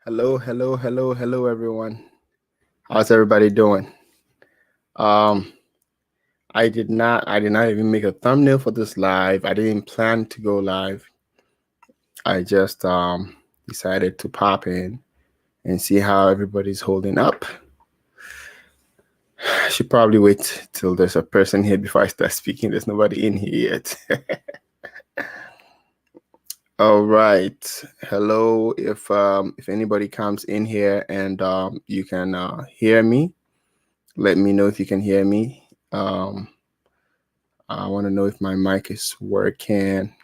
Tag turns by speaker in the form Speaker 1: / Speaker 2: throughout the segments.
Speaker 1: Hello, hello, hello, hello, everyone. How's everybody doing? Um, I did not even make a thumbnail for this live. I didn't plan to go live. I just decided to pop in and see how everybody's holding up. I should probably wait till there's a person here before I start speaking. There's nobody in here yet. All right. Hello. If anybody comes in here and you can hear me, let me know if you can hear me. I want to know if my mic is working.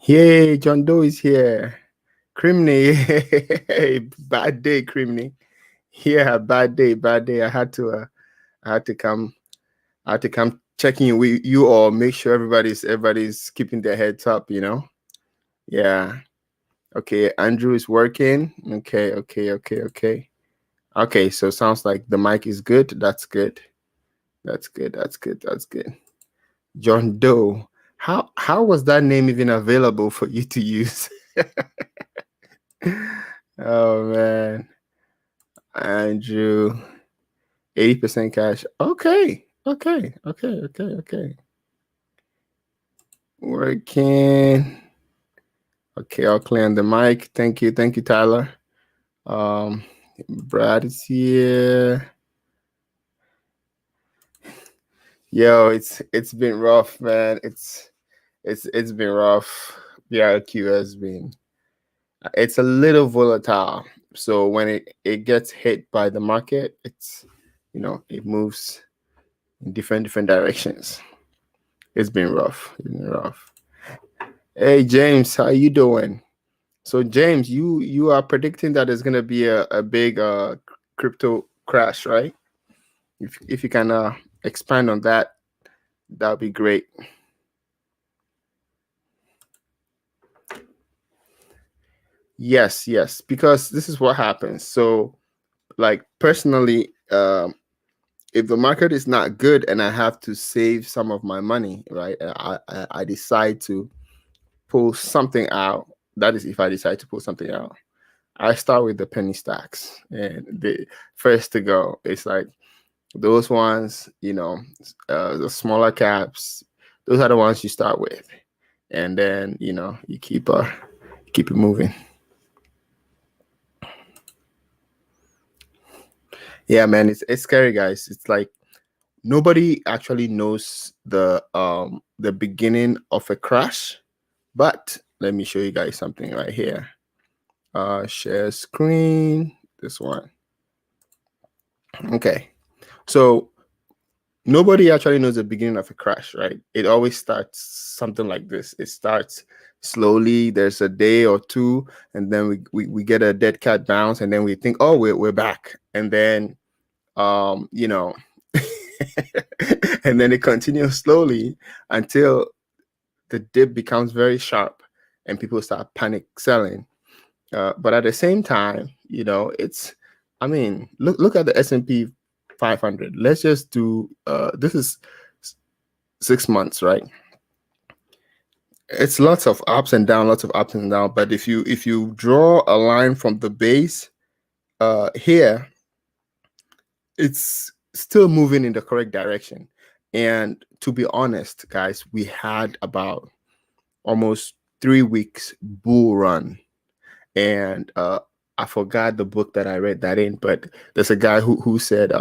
Speaker 1: Yay, John Doe is here. Crimney. Bad day, Crimney. Yeah, bad day, bad day. I had to come checking with you all, make sure everybody's keeping their heads up, Yeah. Okay, Andrew is working. Okay. Okay, so sounds like the mic is good. That's good. That's good. John Doe. How was that name even available for you to use? Oh man. Andrew, 80% cash. Okay. Working. Okay, I'll clear the mic. Thank you, Tyler. Brad is here. Yo, it's been rough, man. It's been rough. BRQ has been. It's a little volatile. So when it gets hit by the market, it moves in different directions. It's been rough. Hey James, how you doing? So James, you are predicting that there's gonna be a big crypto crash, right? If you can expand on that, that'd be great. Yes, because this is what happens. So, like personally, if the market is not good and I have to save some of my money, right? I decide to pull something out. That is, if I decide to pull something out, I start with the penny stacks, and the first to go. It's like those ones, the smaller caps. Those are the ones you start with, and then you keep it moving. Yeah, man, it's scary, guys. It's like nobody actually knows the beginning of a crash, but let me show you guys something right here. Share screen, this one. Okay, so nobody actually knows the beginning of a crash, right? It always starts something like this. It starts slowly. There's a day or two, and then we get a dead cat bounce, and then we think, oh, we're back, and then and then it continues slowly until the dip becomes very sharp and people start panic selling. But at the same time, look at the S&P 500. Let's just do this is 6 months, right? It's lots of ups and downs, but if you draw a line from the base here, it's still moving in the correct direction. And to be honest, guys, we had about almost 3 weeks bull run. And I forgot the book that I read that in, but there's a guy who said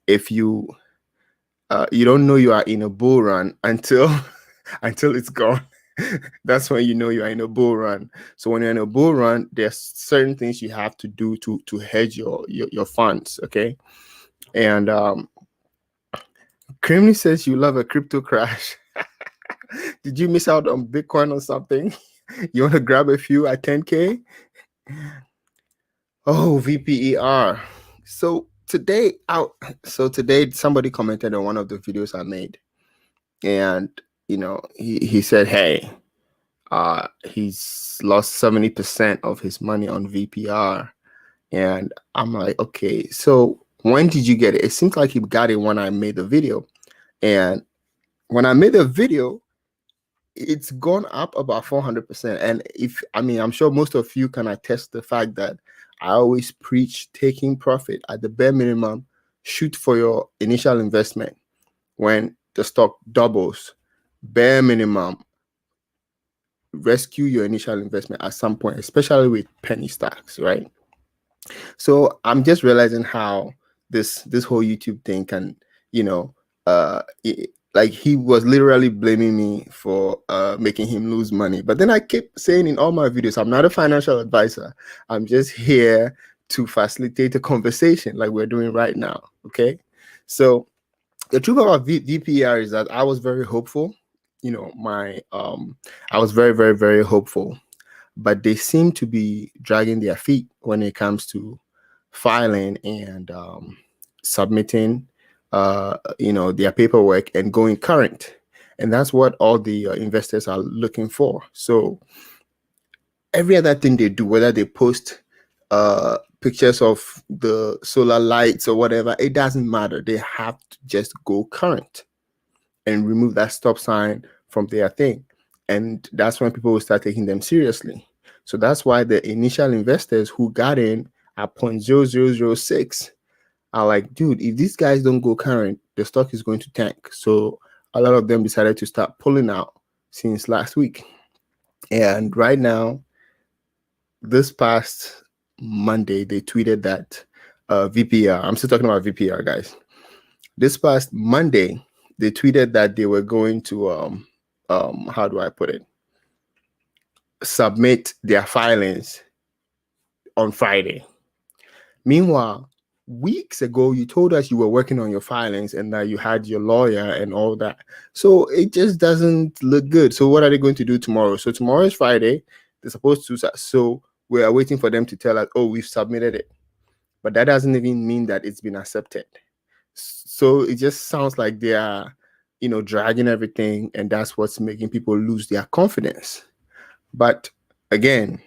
Speaker 1: if you don't know you are in a bull run until until it's gone. That's when you know you are in a bull run. So when you're in a bull run, there's certain things you have to do to hedge your funds, okay? And Creamy says you love a crypto crash. Did you miss out on Bitcoin or something? You want to grab a few at 10K? Oh, VPER. So today somebody commented on one of the videos I made, and he said, hey, he's lost 70% of his money on VPR. And I'm like, okay, so when did you get it? It seems like he got it when I made the video. And when I made the video, it's gone up about 400%. And I'm sure most of you can attest the fact that I always preach taking profit at the bare minimum. Shoot for your initial investment. When the stock doubles, bare minimum, rescue your initial investment at some point, especially with penny stocks, right? So I'm just realizing how this whole YouTube thing can, like he was literally blaming me for making him lose money. But then I keep saying in all my videos, I'm not a financial advisor. I'm just here to facilitate a conversation like we're doing right now. Okay. So the truth about VPR is that I was very hopeful. I was very, very, very hopeful, but they seem to be dragging their feet when it comes to filing and submitting, their paperwork and going current. And that's what all the investors are looking for. So every other thing they do, whether they post pictures of the solar lights or whatever, it doesn't matter. They have to just go current and remove that stop sign from their thing. And that's when people will start taking them seriously. So that's why the initial investors who got in at 0.0006 are like, dude, if these guys don't go current, the stock is going to tank. So a lot of them decided to start pulling out since last week. And right now, this past Monday, they tweeted that VPR, I'm still talking about VPR, guys. This past Monday, they tweeted that they were going to, how do I put it? Submit their filings on Friday. Meanwhile, weeks ago, you told us you were working on your filings and that you had your lawyer and all that. So it just doesn't look good. So what are they going to do tomorrow? So tomorrow is Friday. They're supposed to. So we are waiting for them to tell us, oh, we've submitted it. But that doesn't even mean that it's been accepted. So it just sounds like they are, dragging everything. And that's what's making people lose their confidence. But again,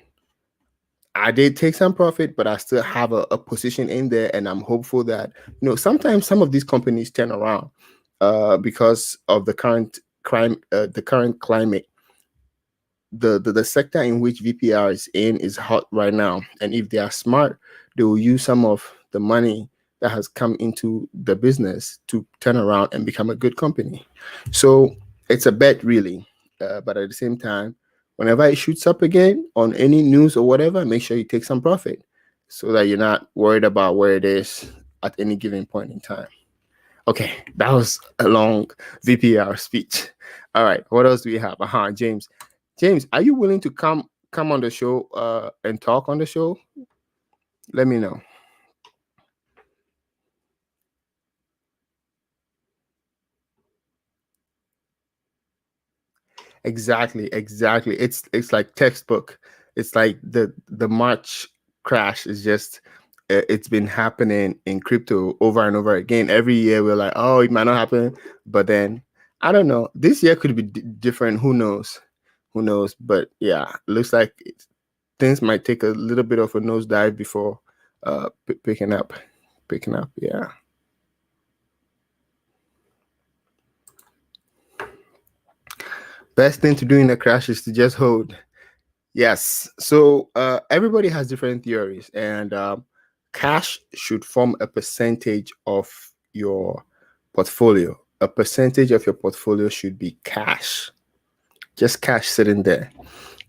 Speaker 1: I did take some profit, but I still have a position in there, and I'm hopeful that sometimes some of these companies turn around because of the current climate. The sector in which VPR is in is hot right now, and if they are smart, they will use some of the money that has come into the business to turn around and become a good company. So it's a bet, really, but at the same time, whenever it shoots up again on any news or whatever, make sure you take some profit so that you're not worried about where it is at any given point in time. Okay, that was a long VPR speech. All right, what else do we have? James. James, are you willing to come on the show and talk on the show? Let me know. Exactly. It's like textbook. It's like the March crash is just it's been happening in crypto over and over again. Every year we're like, oh, it might not happen, but then I don't know. This year could be different. Who knows? Who knows? But yeah, looks like things might take a little bit of a nosedive before picking up. Yeah. Best thing to do in a crash is to just hold. Yes. So everybody has different theories, and cash should form a percentage of your portfolio. A percentage of your portfolio should be cash, just cash sitting there.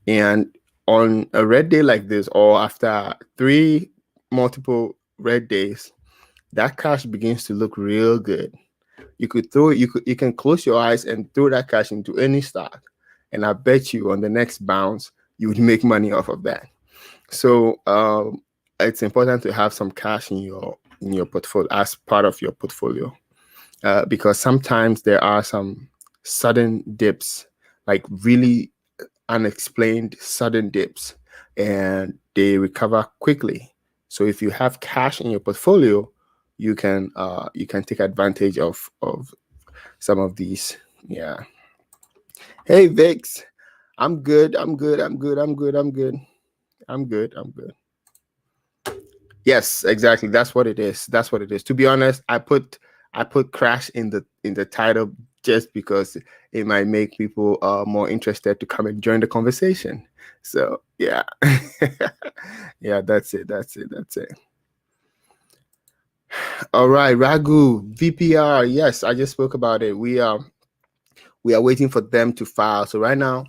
Speaker 1: And on a red day like this, or after 3 multiple red days, that cash begins to look real good. You can close your eyes and throw that cash into any stock, and I bet you on the next bounce you would make money off of that. So it's important to have some cash in your portfolio as part of your portfolio, because sometimes there are some sudden dips, like really unexplained sudden dips, and they recover quickly. So if you have cash in your portfolio, you can take advantage of some of these. Yeah. Hey Vix, I'm good. Yes, exactly. That's what it is. To be honest, I put crash in the title just because it might make people more interested to come and join the conversation. So yeah. Yeah, that's it. All right, Ragu, VPR. Yes, I just spoke about it. We are waiting for them to file. So right now,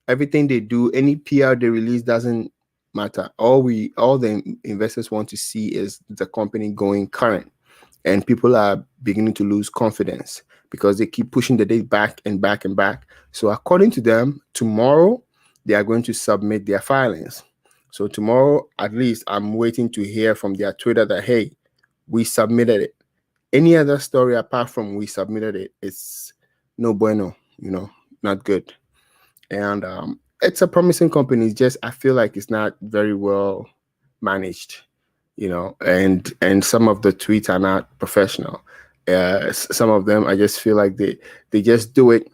Speaker 1: everything they do, any PR they release doesn't matter. All the investors want to see is the company going current. And people are beginning to lose confidence because they keep pushing the date back and back and back. So according to them, tomorrow they are going to submit their filings. So tomorrow, at least, I'm waiting to hear from their Twitter that, hey, we submitted it. Any other story apart from we submitted it, it's no bueno, not good. And it's a promising company. It's just I feel like it's not very well managed, and some of the tweets are not professional. Some of them, I just feel like they just do it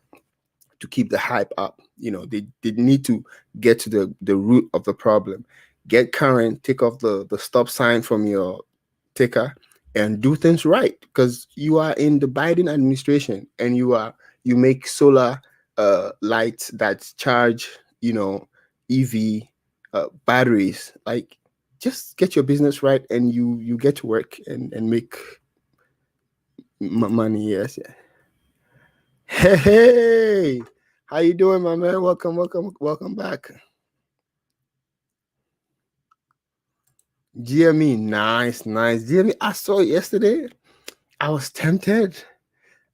Speaker 1: to keep the hype up. They need to get to the root of the problem. Get current, take off the stop sign from your ticker, and do things right, because you are in the Biden administration and you make solar lights that charge EV batteries. Like, just get your business right and you get to work and make money. Yes, yeah. Hey, how you doing, my man? Welcome back. GME, nice. GME, I saw it yesterday. I was tempted,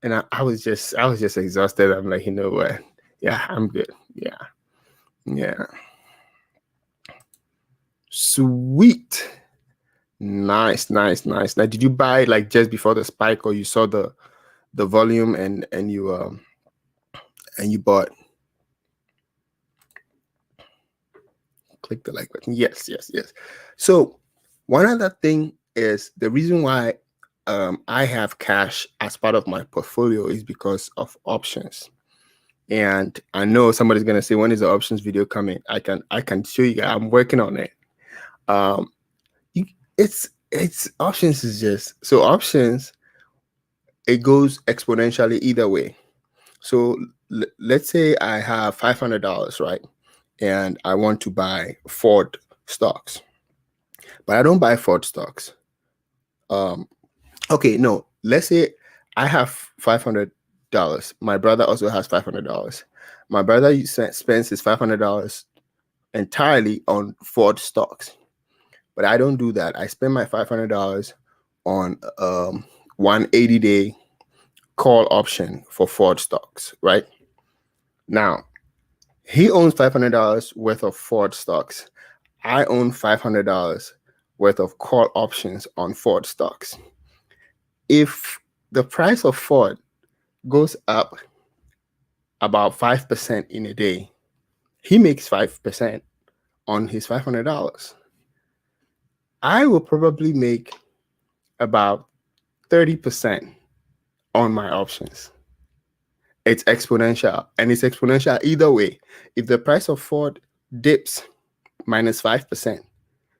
Speaker 1: and I was just exhausted. I'm like, you know what? Yeah, I'm good. Yeah. Sweet. Nice. Now, did you buy like just before the spike, or you saw the volume and you bought? Click the like button. Yes. So one other thing is the reason why I have cash as part of my portfolio is because of options. And I know somebody's gonna say, when is the options video coming? I can show you guys. I'm working on it. It's options is just so options. It goes exponentially either way. So let's say I have $500, right? And I want to buy Ford stocks, but I don't buy Ford stocks. Okay, no. Let's say I have $500. My brother also has $500. My brother spends his $500 entirely on Ford stocks, but I don't do that. I spend my $500 on 180-day call option for Ford stocks. Right now, he owns $500 worth of Ford stocks. I own $500 worth of call options on Ford stocks. If the price of Ford goes up about 5% in a day, he makes 5% on his $500. I will probably make about 30% on my options. It's exponential, and it's exponential either way. If the price of Ford dips minus 5%,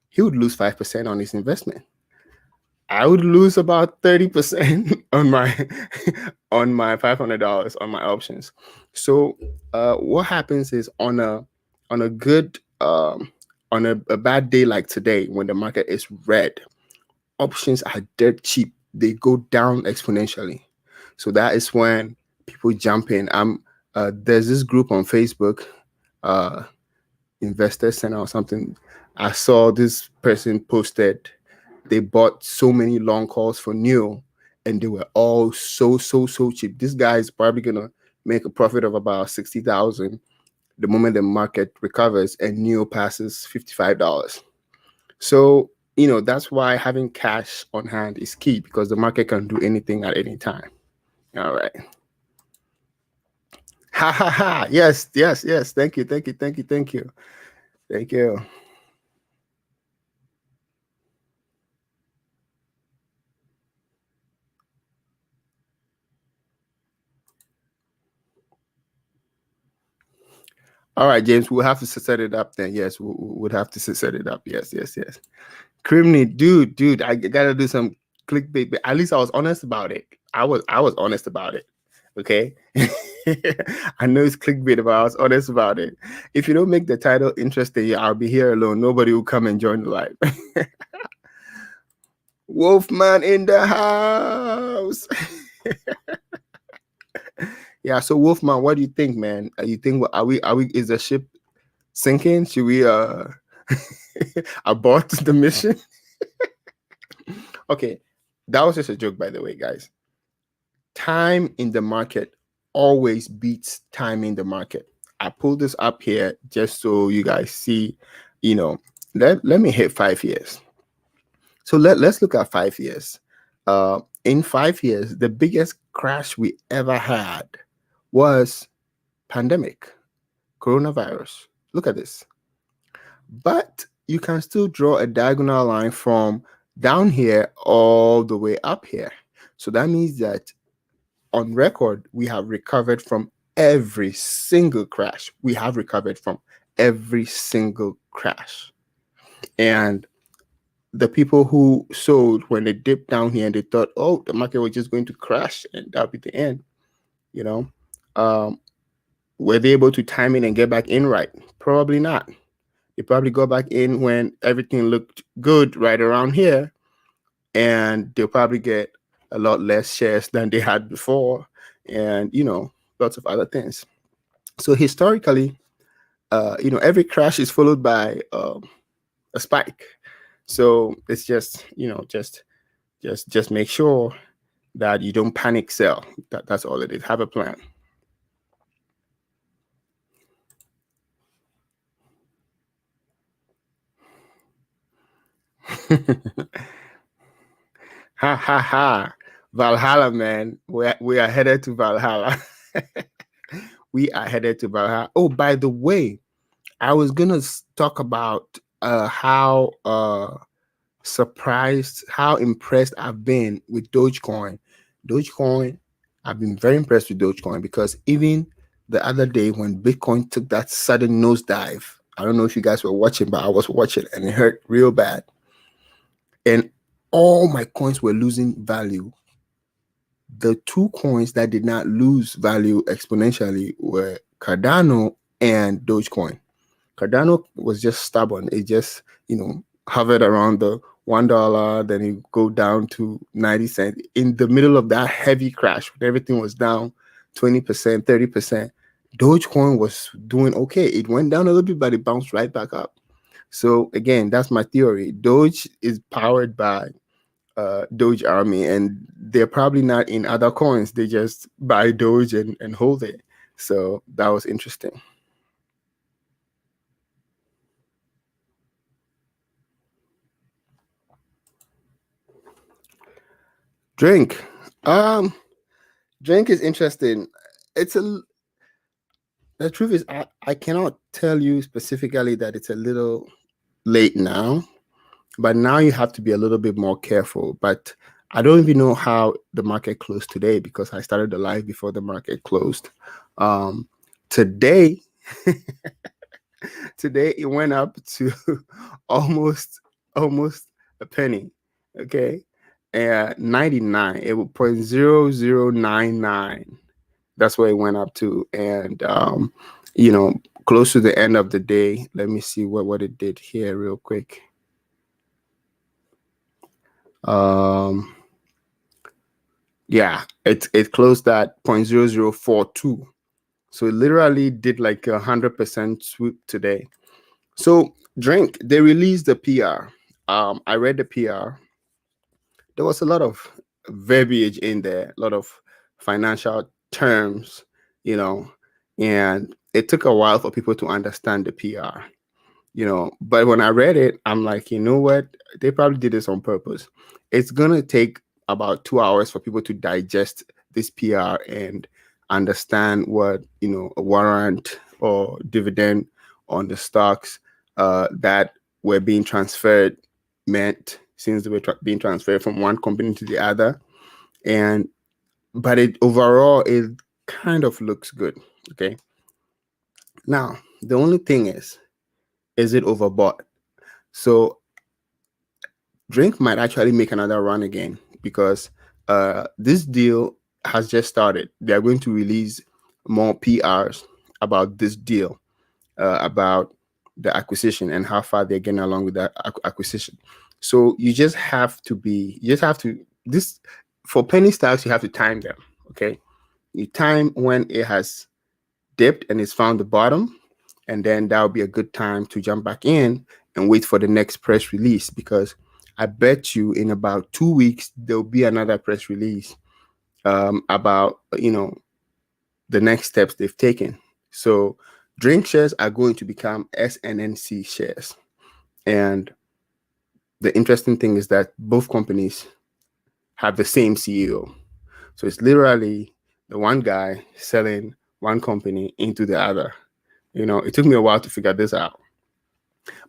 Speaker 1: he would lose 5% on his investment. I would lose about 30% on my $500 on my options. So what happens is on a good on a bad day like today, when the market is red, options are dead cheap. They go down exponentially. So that is when people jump in. There's this group on Facebook, Investor Center or something. I saw this person posted they bought so many long calls for NIO, and they were all so cheap. This guy is probably gonna make a profit of about 60,000 the moment the market recovers and NIO passes $55. So that's why having cash on hand is key, because the market can do anything at any time. All right. Ha ha ha. Yes. Thank you. All right, James, we'll have to set it up then. Yes, we would have to set it up. Yes. Criminy, dude, I gotta do some clickbait, but at least I was honest about it. I was honest about it. Okay. I know it's clickbait, but I was honest about it. If you don't make the title interesting, I'll be here alone. Nobody will come and join the live. Wolfman in the house. Yeah. So Wolfman, what do you think, man? You think are we is the ship sinking? Should we abort the mission? Okay. That was just a joke, by the way, guys. Time in the market always beats time in the market. I pulled this up here just so you guys see, let me hit 5 years. So let's look at 5 years. In 5 years, the biggest crash we ever had was pandemic, coronavirus. Look at this. But you can still draw a diagonal line from down here all the way up here. So that means that on record, we have recovered from every single crash. We have recovered from every single crash. And the people who sold when they dipped down here and they thought, oh, the market was just going to crash and that'll be the end, were they able to time it and get back in right? Probably not. They probably go back in when everything looked good right around here, and they'll probably get a lot less shares than they had before, and lots of other things. So historically, every crash is followed by a spike. So it's just just make sure that you don't panic sell. That's all it is. Have a plan. Ha ha ha. Valhalla, man. We are headed to Valhalla. We are headed to Valhalla. Oh, by the way, I was gonna talk about how surprised, how impressed I've been with Dogecoin. Dogecoin, I've been very impressed with Dogecoin because even the other day when Bitcoin took that sudden nosedive, I don't know if you guys were watching, but I was watching and it hurt real bad. And all my coins were losing value. The two coins that did not lose value exponentially were Cardano and Dogecoin. Cardano was just stubborn. It just, hovered around the $1, then it go down to 90 cents. In the middle of that heavy crash, when everything was down 20%, 30%, Dogecoin was doing okay. It went down a little bit, but it bounced right back up. So again, that's my theory. Doge is powered by Doge Army, and they're probably not in other coins. They just buy Doge and hold it. So that was interesting. Drink. Drink is interesting. The truth is I cannot tell you specifically that it's a little late now, but now you have to be a little bit more careful. But I don't even know how the market closed today because I started the live before the market closed. Today, today it went up to almost a penny. Okay, and 99. It was 0.0099. That's where it went up to, and close to the end of the day. Let me see what it did here real quick. Yeah, it closed at 0.0042. So it literally did like 100% swoop today. So Drink, they released the PR. I read the PR. There was a lot of verbiage in there, a lot of financial terms, and it took a while for people to understand the PR. But when I read it, I'm like, you know what? They probably did this on purpose. It's gonna take about 2 hours for people to digest this PR and understand what a warrant or dividend on the stocks that were being transferred meant, since they were being transferred from one company to the other. But it overall it kind of looks good. Okay. Now the only thing is it overbought? So Drink might actually make another run again because this deal, has just started. They are going to release more PRs about this deal, about the acquisition and how far they're getting along with that acquisition. So you just have to this for penny stocks, you have to time them. Okay. You time when it has dipped and it's found the bottom, and then that'll be a good time to jump back in and wait for the next press release, because I bet you in about 2 weeks there'll be another press release about the next steps they've taken. So drink shares are going to become SNNC shares. And the interesting thing is that both companies have the same CEO. So it's literally the one guy selling one company into the other. It took me a while to figure this out.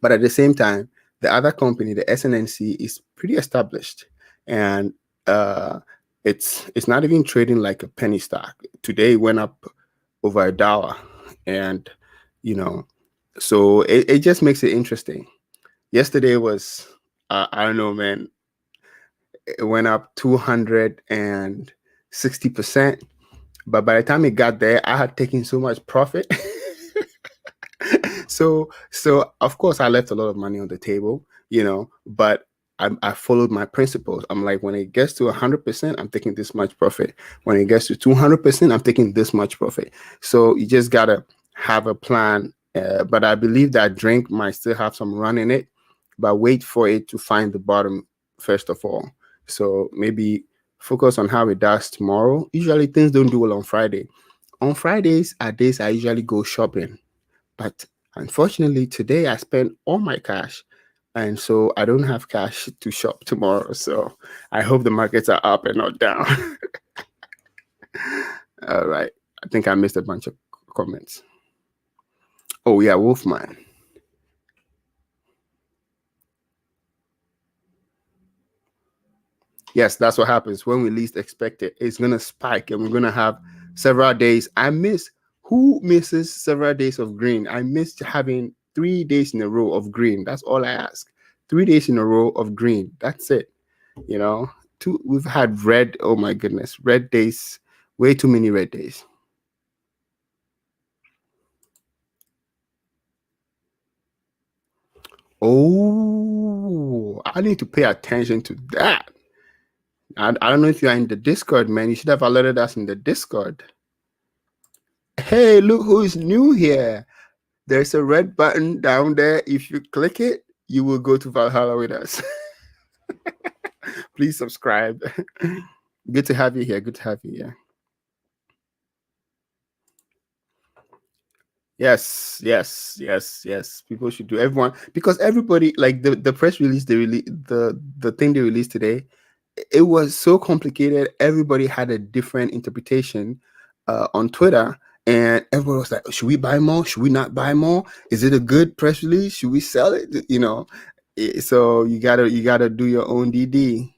Speaker 1: But at the same time, the other company, the SNNC, is pretty established. And it's not even trading like a penny stock. Today it went up over $1. And, so it just makes it interesting. Yesterday was, I don't know, man, it went up 260%. But by the time it got there, I had taken so much profit. So of course I left a lot of money on the table, but I followed my principles. I'm like, when it gets to 100%, I'm taking this much profit. When it gets to 200%, I'm taking this much profit. So you just gotta have a plan. But I believe that drink might still have some run in it, but wait for it to find the bottom first of all. So maybe focus on how it does tomorrow. Usually things don't do well on Friday. On Fridays are days I usually go shopping, but unfortunately today I spent all my cash, and so I don't have cash to shop tomorrow. So I hope the markets are up and not down. All right. I think I missed a bunch of comments. Oh yeah, Wolfman. Yes, that's what happens when we least expect it. It's gonna spike, and we're gonna have several days. Who misses several days of green? I missed having 3 days in a row of green. That's all I ask. 3 days in a row of green. That's it. We've had red. Oh my goodness, red days. Way too many red days. Oh, I need to pay attention to that. I don't know if you are in the Discord, man. You should have alerted us in the Discord. Hey, look who's new here. There's a red button down there. If you click it, you will go to Valhalla with us. Please subscribe. Good to have you here. Good to have you here. Yes. People should do. Everyone, because everybody, like the press release, the thing they released today, it was so complicated. Everybody had a different interpretation on Twitter, and everyone was like, should we buy more? Should we not buy more? Is it a good press release? Should we sell it? So you gotta do your own DD.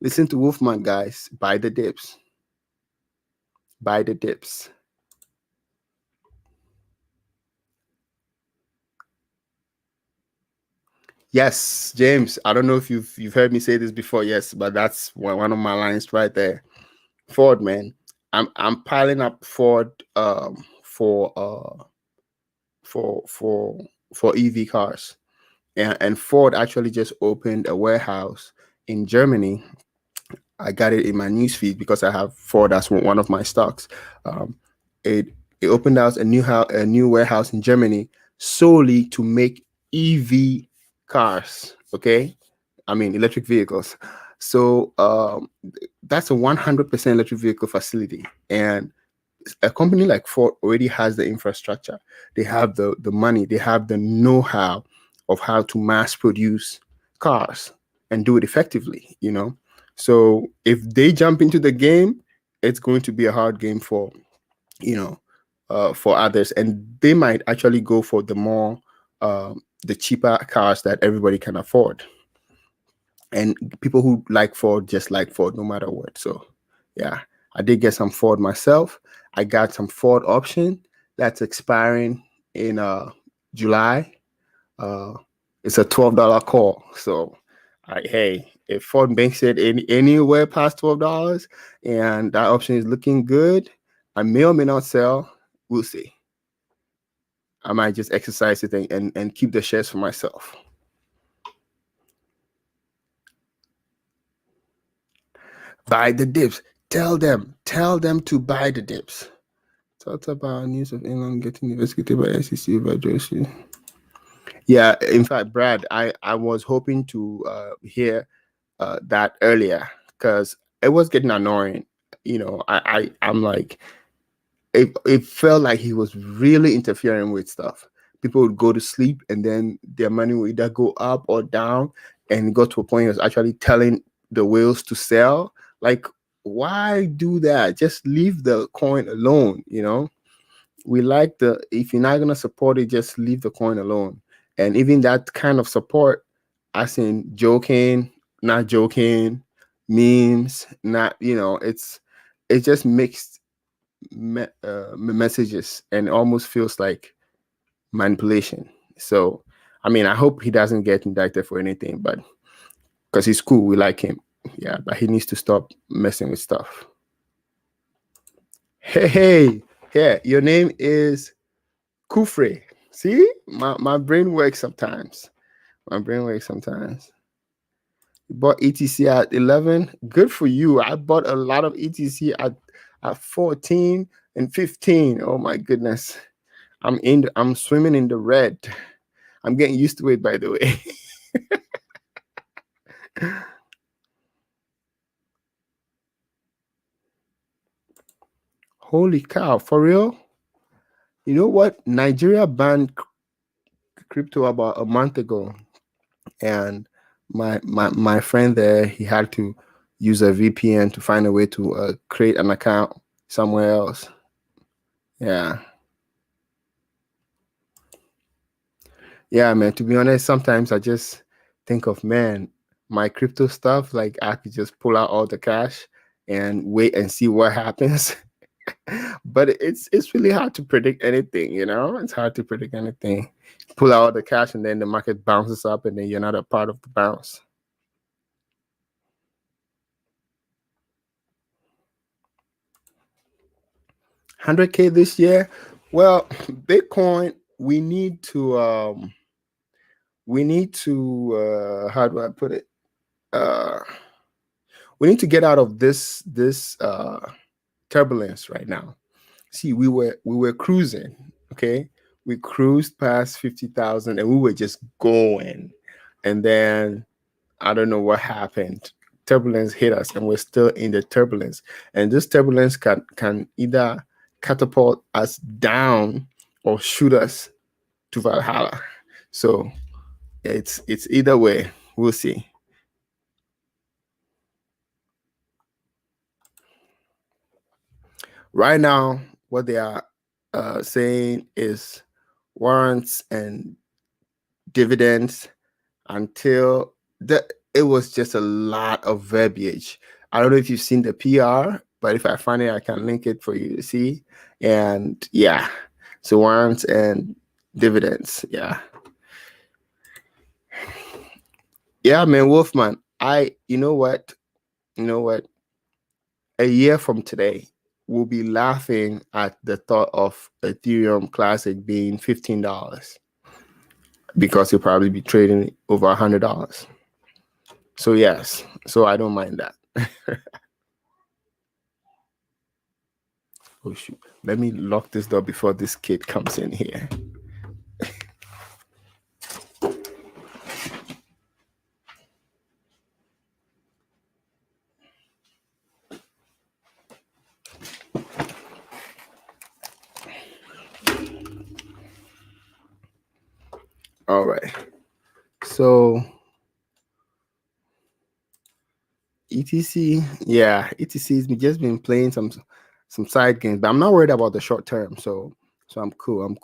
Speaker 1: Listen to Wolfman, guys. Buy the dips. Buy the dips. Yes, James. I don't know if you've heard me say this before. Yes, but that's one of my lines right there. Ford, man. I'm piling up Ford for EV cars, and Ford actually just opened a warehouse in Germany. I got it in my newsfeed because I have Ford as one of my stocks. It opened out a new warehouse in Germany solely to make EV cars. Okay, I mean electric vehicles. So that's a 100% electric vehicle facility, and a company like Ford already has the infrastructure. They have the money. They have the know-how of how to mass produce cars and do it effectively. So if they jump into the game, it's going to be a hard game for for others, and they might actually go for the cheaper cars that everybody can afford. And people who like Ford just like Ford no matter what. So yeah, I did get some Ford myself. I got some Ford option that's expiring in July. It's a $12 call. So Hey, if Ford makes it anywhere past $12 and that option is looking good, I may or may not sell. We'll see. I might just exercise it and keep the shares for myself. Buy the dips. Tell them to buy the dips. Talked about news of England getting investigated by SEC by Joshi. Yeah, in fact, Brad, I was hoping to hear that earlier because it was getting annoying. I'm like, it felt like he was really interfering with stuff. People would go to sleep and then their money would either go up or down, and it got to a point he was actually telling the whales to sell. Like, why do that? Just leave the coin alone, We like if you're not gonna support it, just leave the coin alone. And even that kind of support, as in joking, not joking, memes, not, it just mixed messages and almost feels like manipulation. So, I mean, I hope he doesn't get indicted for anything, but because he's cool, we like him. Yeah, but he needs to stop messing with stuff. Hey, your name is Kufre. See, my brain works sometimes. You bought ETC at 11. Good for you. I bought a lot of ETC at 14 and 15. Oh my goodness. I'm swimming in the red. I'm getting used to it, by the way. Holy cow, for real? You know what? Nigeria banned crypto about a month ago, and my friend there, he had to use a VPN to find a way to create an account somewhere else. Yeah, man. To be honest, sometimes I just think of, man, my crypto stuff. Like, I could just pull out all the cash and wait and see what happens. But it's really hard to predict anything, It's hard to predict anything. Pull out the cash and then the market bounces up and then you're not a part of the bounce. $100K this year. Well, Bitcoin, we need to how do I put it? We need to get out of this turbulence right now. See, we were cruising, okay? We cruised past 50,000 and we were just going. And then I don't know what happened. Turbulence hit us and we're still in the turbulence. And this turbulence can either catapult us down or shoot us to Valhalla. So it's either way. We'll see. Right now, what they are saying is warrants and dividends until it was just a lot of verbiage. I don't know if you've seen the PR, but if I find it, I can link it for you to see. And yeah, so warrants and dividends. Yeah. Yeah, man, Wolfman. You know what? A year from today, we'll be laughing at the thought of Ethereum Classic being $15 because you'll probably be trading over $100. So yes, so I don't mind that. Oh shoot! Let me lock this door before this kid comes in here. All right. So ETC, yeah, ETC's just been playing some side games, but I'm not worried about the short term. So I'm cool.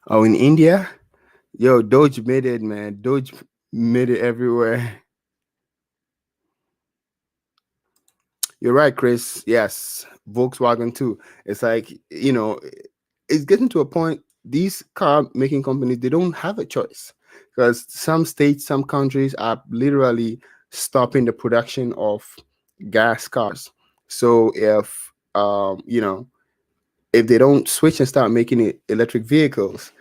Speaker 1: Oh, in India, yo, Doge made it, man. Doge made it everywhere. You're right, Chris. Yes, Volkswagen too. It's like, it's getting to a point, these car making companies, they don't have a choice, because some states, some countries are literally stopping the production of gas cars. So if they don't switch and start making it electric vehicles,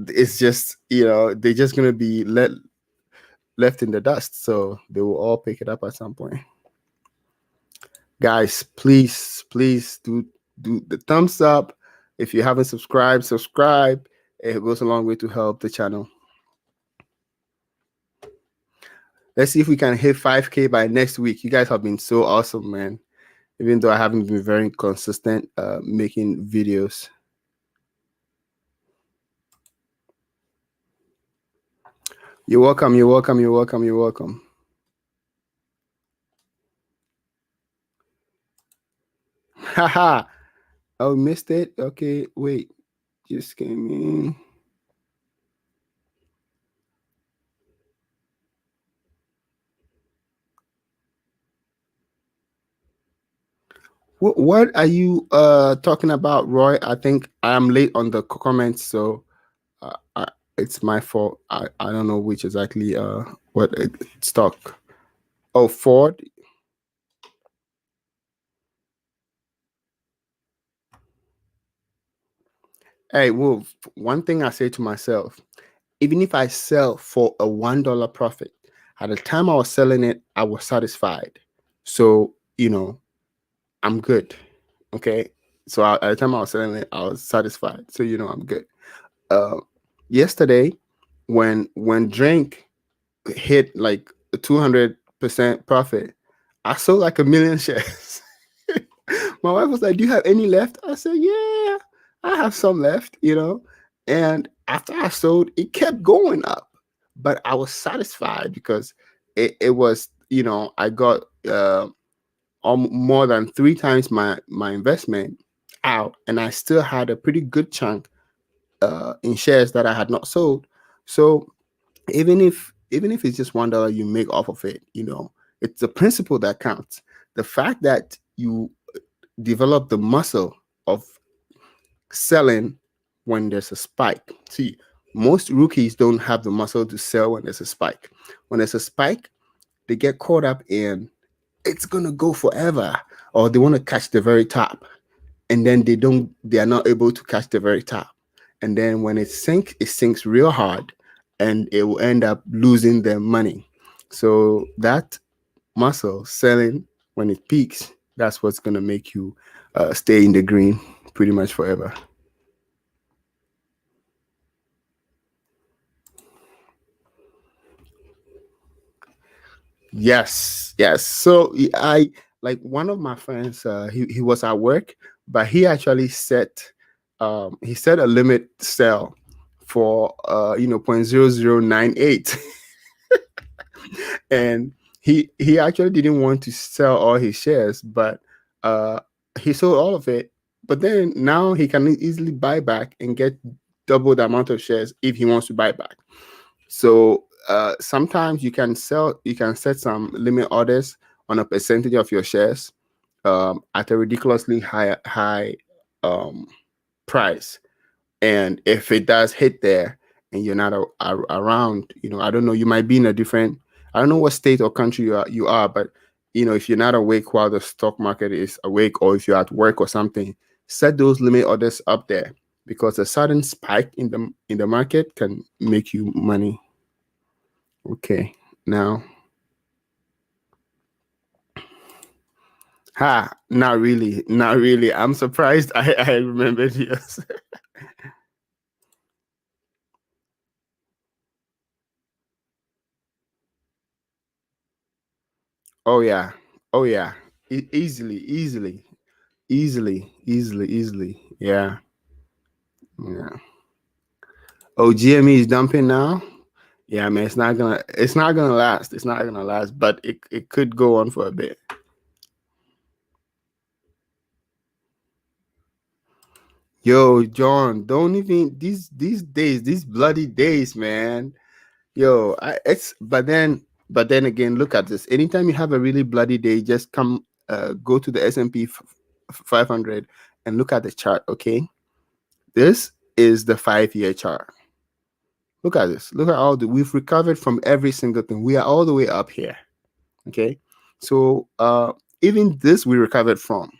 Speaker 1: it's just, they're just going to be left in the dust. So they will all pick it up at some point. Guys, please do the thumbs up. If you haven't subscribed, subscribe. It goes a long way to help the channel. Let's see if we can hit 5K by next week. You guys have been so awesome, man. Even though I haven't been very consistent making videos. You're welcome. You're welcome. You're welcome. You're welcome. Haha. Oh, missed it. Okay, wait. Just came in. What are you talking about, Roy? I think I'm late on the comments, so it's my fault. I don't know which exactly what stock. Oh, Ford. Hey, Wolf. One thing I say to myself: even if I sell for a $1 profit, at the time I was selling it, I was satisfied. So I'm good. Okay. So at the time I was selling it, I was satisfied. So I'm good. Yesterday, when drink hit like a 200% profit, I sold like 1,000,000 shares. My wife was like, "Do you have any left?" I said, "Yeah, I have some left." And after I sold, it kept going up, but I was satisfied because it was, I got more than 3 times my investment out, and I still had a pretty good chunk in shares that I had not sold. So even if it's just $1 you make off of it, it's the principle that counts. The fact that you develop the muscle of selling when there's a spike. See, most rookies don't have the muscle to sell when there's a spike. When there's a spike, they get caught up in it's gonna go forever, or they want to catch the very top, and then they are not able to catch the very top. And then when it sinks real hard, and it will end up losing their money. So that muscle selling when it peaks, that's what's going to make you stay in the green pretty much forever. Yes. So I like one of my friends, he was at work, but he actually set a limit sell for 0.0098. And he actually didn't want to sell all his shares, but he sold all of it. But then now he can easily buy back and get double the amount of shares if he wants to buy back. So sometimes you can set some limit orders on a percentage of your shares at a ridiculously high price. And if it does hit there and you're not around, I don't know, you might be in a different, I don't know what state or country you are, but if you're not awake while the stock market is awake, or if you're at work or something, set those limit orders up there, because a sudden spike in the market can make you money. Okay, now, not really. I'm surprised I remembered yours. Oh yeah, oh yeah, easily. Yeah. Oh, GME is dumping now. Yeah, man, it's not gonna last. It's not gonna last, but it could go on for a bit. Yo, John, don't even these days, these bloody days, man. Yo, it's but then again, look at this. Anytime you have a really bloody day, just go to the S&P 500, and look at the chart. Okay, this is the 5-year chart. Look at this. Look at all the we've recovered from every single thing. We are all the way up here. Okay, so even this we recovered from.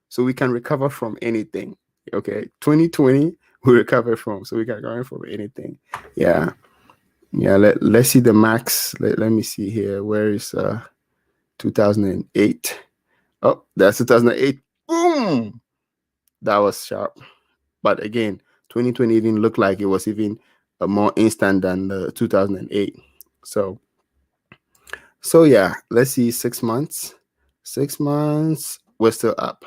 Speaker 1: So we can recover from anything. Okay, 2020 we recovered from. So we can recover from anything. Yeah. Yeah, let's see the max. Let me see here. Where is 2008? Oh, that's 2008. Boom! That was sharp. But again, 2020 even looked like it was even more instant than the 2008. So yeah, let's see 6 months. 6 months, we're still up.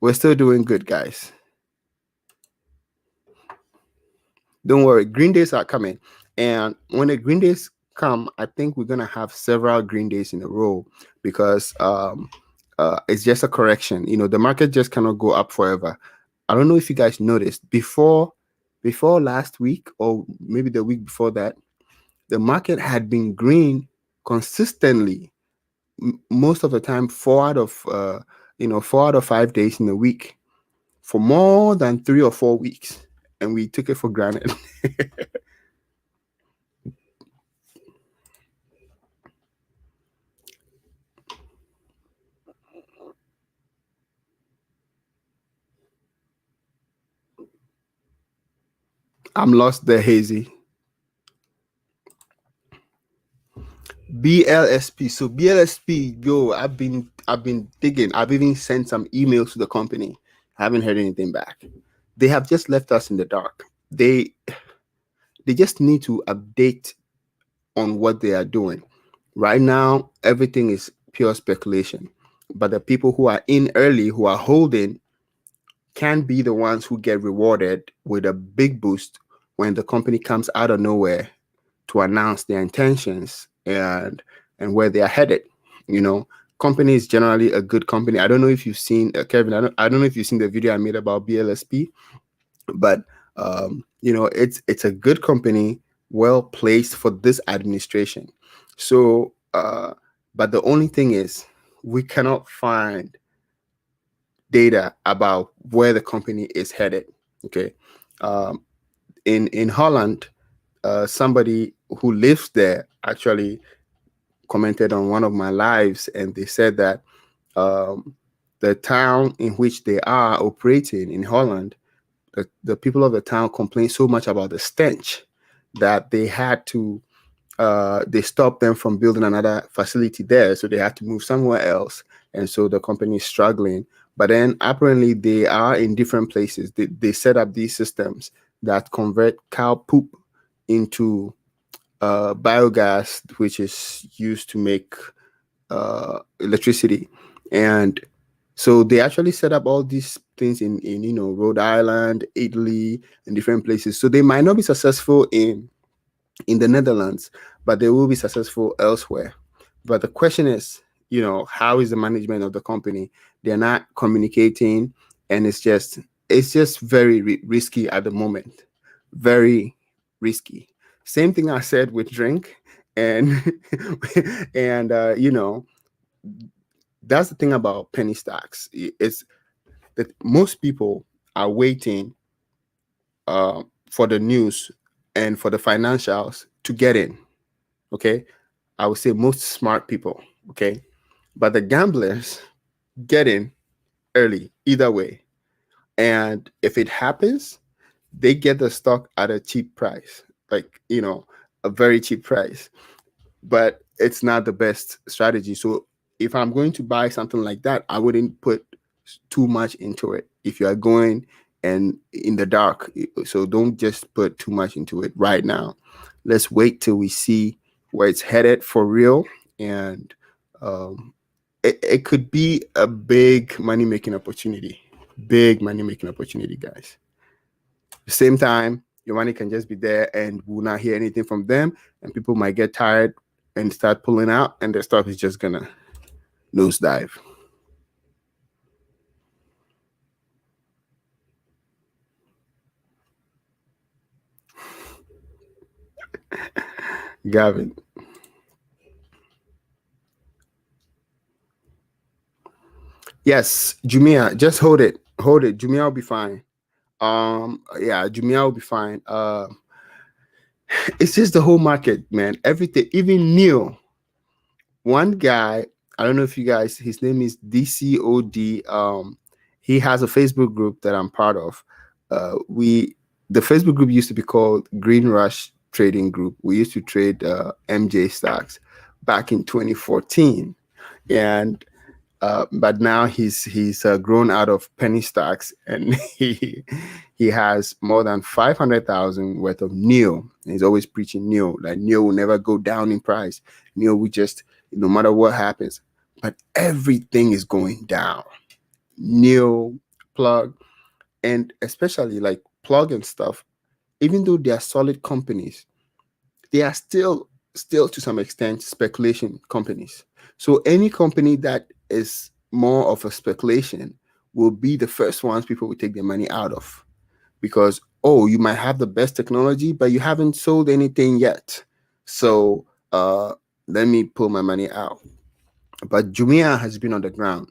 Speaker 1: We're still doing good, guys. Don't worry, green days are coming. And when the green days come, I think we're gonna have several green days in a row because it's just a correction. The market just cannot go up forever. I don't know if you guys noticed before last week or maybe the week before that, the market had been green consistently most of the time, 4 out of 5 days in a week for more than 3 or 4 weeks, and we took it for granted. I'm lost there, Hazy. BLSP. So BLSP, yo, I've been digging. I've even sent some emails to the company. I haven't heard anything back. They have just left us in the dark. They just need to update on what they are doing. Right now, everything is pure speculation. But the people who are in early, who are holding, can be the ones who get rewarded with a big boost when the company comes out of nowhere to announce their intentions and where they are headed. Company is generally a good company. I don't know if you've seen Kevin. I don't know if you've seen the video I made about BLSP, but it's a good company, well placed for this administration. So, but the only thing is, we cannot find data about where the company is headed. Okay, in Holland, somebody who lives there actually commented on one of my lives, and they said that the town in which they are operating in Holland, the people of the town complain so much about the stench that they stopped them from building another facility there, so they had to move somewhere else, and so the company is struggling. But then apparently they are in different places. They set up these systems that convert cow poop into biogas, which is used to make electricity. And so they actually set up all these things in Rhode Island, Italy, and different places. So they might not be successful in the Netherlands, but they will be successful elsewhere. But the question is, how is the management of the company? They're not communicating, and it's just very risky at the moment. Very risky. Same thing I said with drink, and and that's the thing about penny stocks. It's that most people are waiting for the news and for the financials to get in. Okay, I would say most smart people. Okay, but the gamblers get in early either way, and if it happens, they get the stock at a cheap price, like a very cheap price. But it's not the best strategy. So if I'm going to buy something like that, I wouldn't put too much into it if you are going and in the dark. So don't just put too much into it right now. Let's wait till we see where it's headed for real. And it could be a big money making opportunity. Big money making opportunity, guys. The same time, your money can just be there and we'll not hear anything from them, and people might get tired and start pulling out, and their stock is just gonna nosedive. Gavin, Yes, Jumia, just hold it. Hold it. Jumia will be fine. Yeah, Jumia will be fine. It's just the whole market, man. Everything, even Neil, one guy, I don't know if you guys, his name is DCOD. He has a Facebook group that I'm part of. We The Facebook group used to be called Green Rush Trading Group. We used to trade MJ stocks back in 2014. And but now he's grown out of penny stocks, and he has more than 500,000 worth of NEO. And he's always preaching NEO, like NEO will never go down in price. NEO will just, no matter what happens, but everything is going down. NEO, plug, and especially like plug and stuff. Even though they are solid companies, they are still to some extent speculation companies. So any company that is more of a speculation will be the first ones people will take their money out of, because oh, you might have the best technology but you haven't sold anything yet, so let me pull my money out. But Jumia has been on the ground,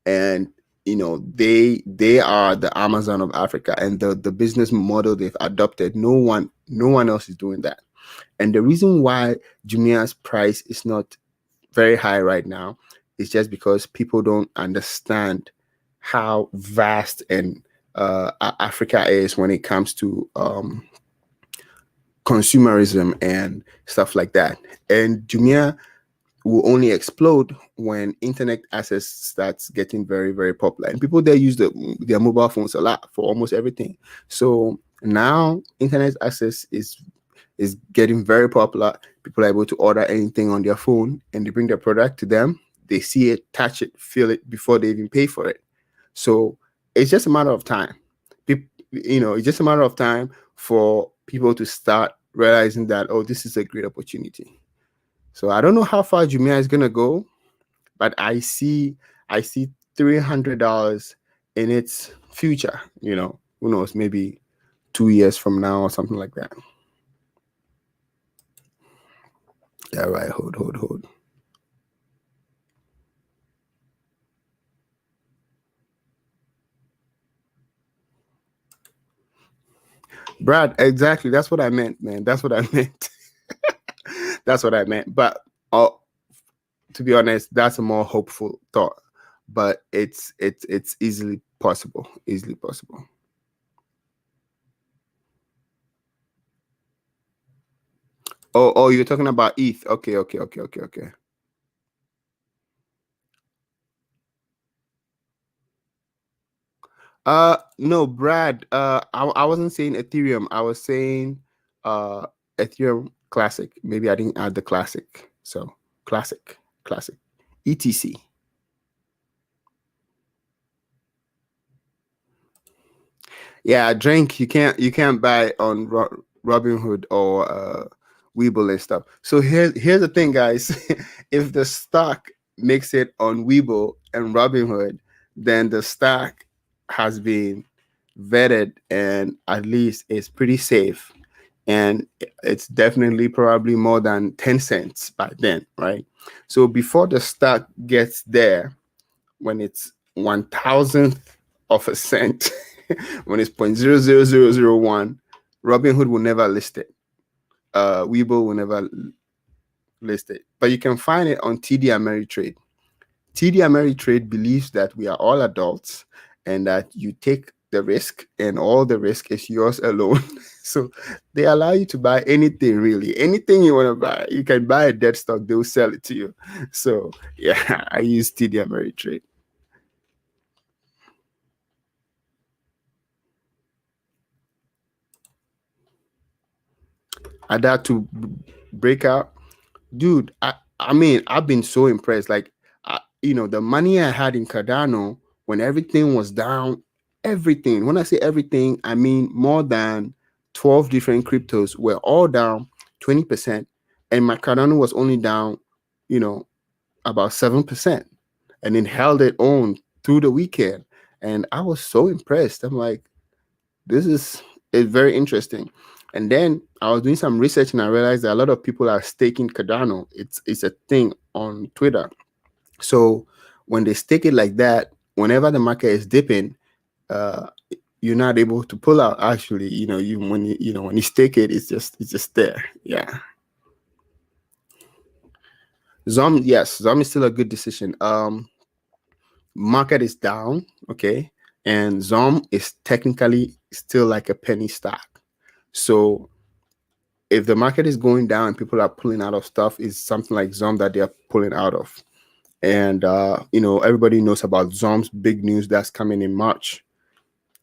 Speaker 1: and they are the Amazon of Africa, and the business model they've adopted, no one else is doing that. And the reason why Jumia's price is not very high right now is just because people don't understand how vast and Africa is when it comes to consumerism and stuff like that. And Jumia will only explode when internet access starts getting very, very popular. And people there use their mobile phones a lot for almost everything. So now internet access is getting very popular. People are able to order anything on their phone, and they bring their product to them. They see it, touch it, feel it before they even pay for it. So it's just a matter of time. It's just a matter of time for people to start realizing that, oh, this is a great opportunity. So I don't know how far Jumia is gonna go, but I see $300 in its future. Who knows? Maybe 2 years from now or something like that. Yeah, right. Hold. Brad, exactly. That's what I meant, man. That's what I meant. That's what I meant. But to be honest, that's a more hopeful thought. But it's easily possible. Easily possible. Oh, you're talking about ETH. Okay. No, Brad. I wasn't saying Ethereum. I was saying uh Ethereum Classic. Maybe I didn't add the Classic. So Classic, ETC. Yeah, drink you can't buy on Robinhood or Webull and stuff. So here's the thing, guys. If the stock makes it on Webull and Robinhood, then the stock has been vetted and at least it's pretty safe. And it's definitely probably more than 10 cents by then, right? So before the stock gets there, when it's 1,000th of a cent, when it's 0.00001, Robinhood will never list it. Webull will never list it. But you can find it on TD Ameritrade. TD Ameritrade believes that we are all adults and that you take the risk and all the risk is yours alone. So they allow you to buy anything, really. Anything you want to buy. You can buy a dead stock, they'll sell it to you. So yeah, I use TD Ameritrade. Adapt to break out. Dude, I mean, I've been so impressed. Like, the money I had in Cardano when everything was down, everything. When I say everything, I mean more than 12 different cryptos were all down 20%, and my Cardano was only down, you know, about 7%, and it held it on through the weekend. And I was so impressed. I'm like, this is very interesting. And then I was doing some research and I realized that a lot of people are staking Cardano. It's a thing on Twitter. So when they stake it like that, whenever the market is dipping, you're not able to pull out. Actually, when you stake it, it's just there. Yeah. Zom, yes, Zom is still a good decision. Market is down, okay, and Zom is technically still like a penny stock. So if the market is going down and people are pulling out of stuff, is something like Zom that they are pulling out of. And everybody knows about Zom's big news that's coming in March.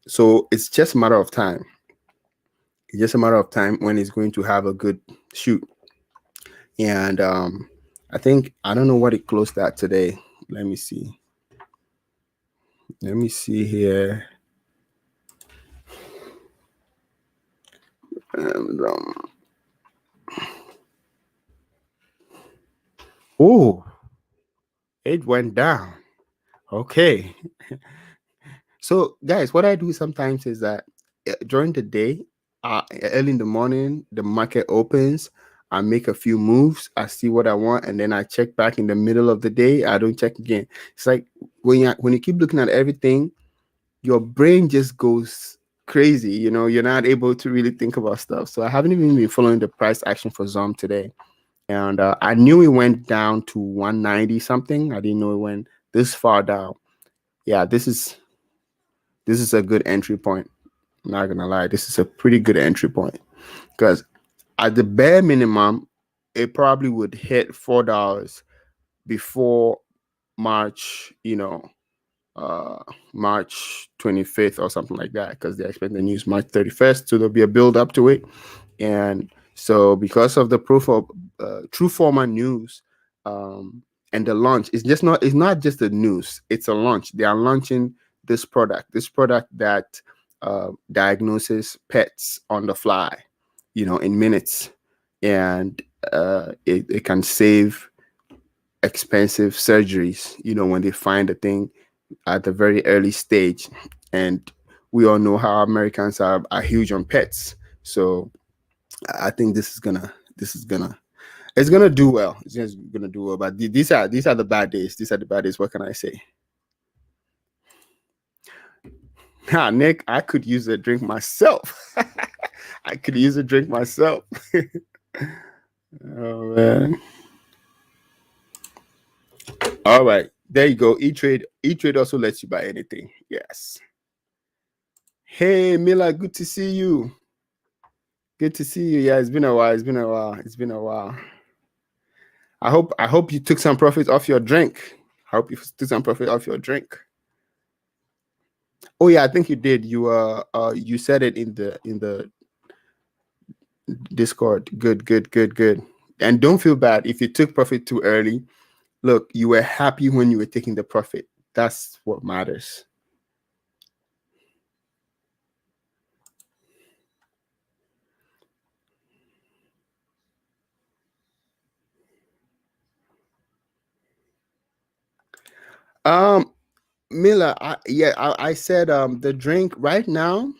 Speaker 1: So it's just a matter of time. It's just a matter of time when it's going to have a good shoot. And I don't know what it closed at today. Let me see. Let me see here. Oh, it went down. Okay. So, guys, what I do sometimes is that during the day, early in the morning, the market opens. I make a few moves. I see what I want, and then I check back in the middle of the day. I don't check again. It's like when you keep looking at everything, your brain just goes crazy. You're not able to really think about stuff. So I haven't even been following the price action for Zom today, and I knew it went down to 190 something. I didn't know it went this far down. Yeah, this is a good entry point. I'm not gonna lie, this is a pretty good entry point because at the bare minimum, it probably would hit $4 before March, March 25th or something like that, because they expect the news March 31st, so there'll be a build up to it. And so because of the proof of true format news, and the launch, it's not just the news, it's a launch. They are launching this product that diagnoses pets on the fly, in minutes. And it can save expensive surgeries, when they find the thing at the very early stage. And we all know how Americans are huge on pets. So I think it's gonna do well. It's just gonna do well. But these are the bad days. These are the bad days. What can I say? Nick, I could use a drink myself. I could use a drink myself. Oh man. All right. There you go. E-Trade. E-Trade also lets you buy anything. Yes. Hey Mila, good to see you. Good to see you. Yeah, it's been a while. I hope you took some profit off your drink. I hope you took some profit off your drink. Oh yeah, I think you did. You said it in the Discord. Good. And don't feel bad if you took profit too early. Look, you were happy when you were taking the profit. That's what matters. Miller, I said the drink right now,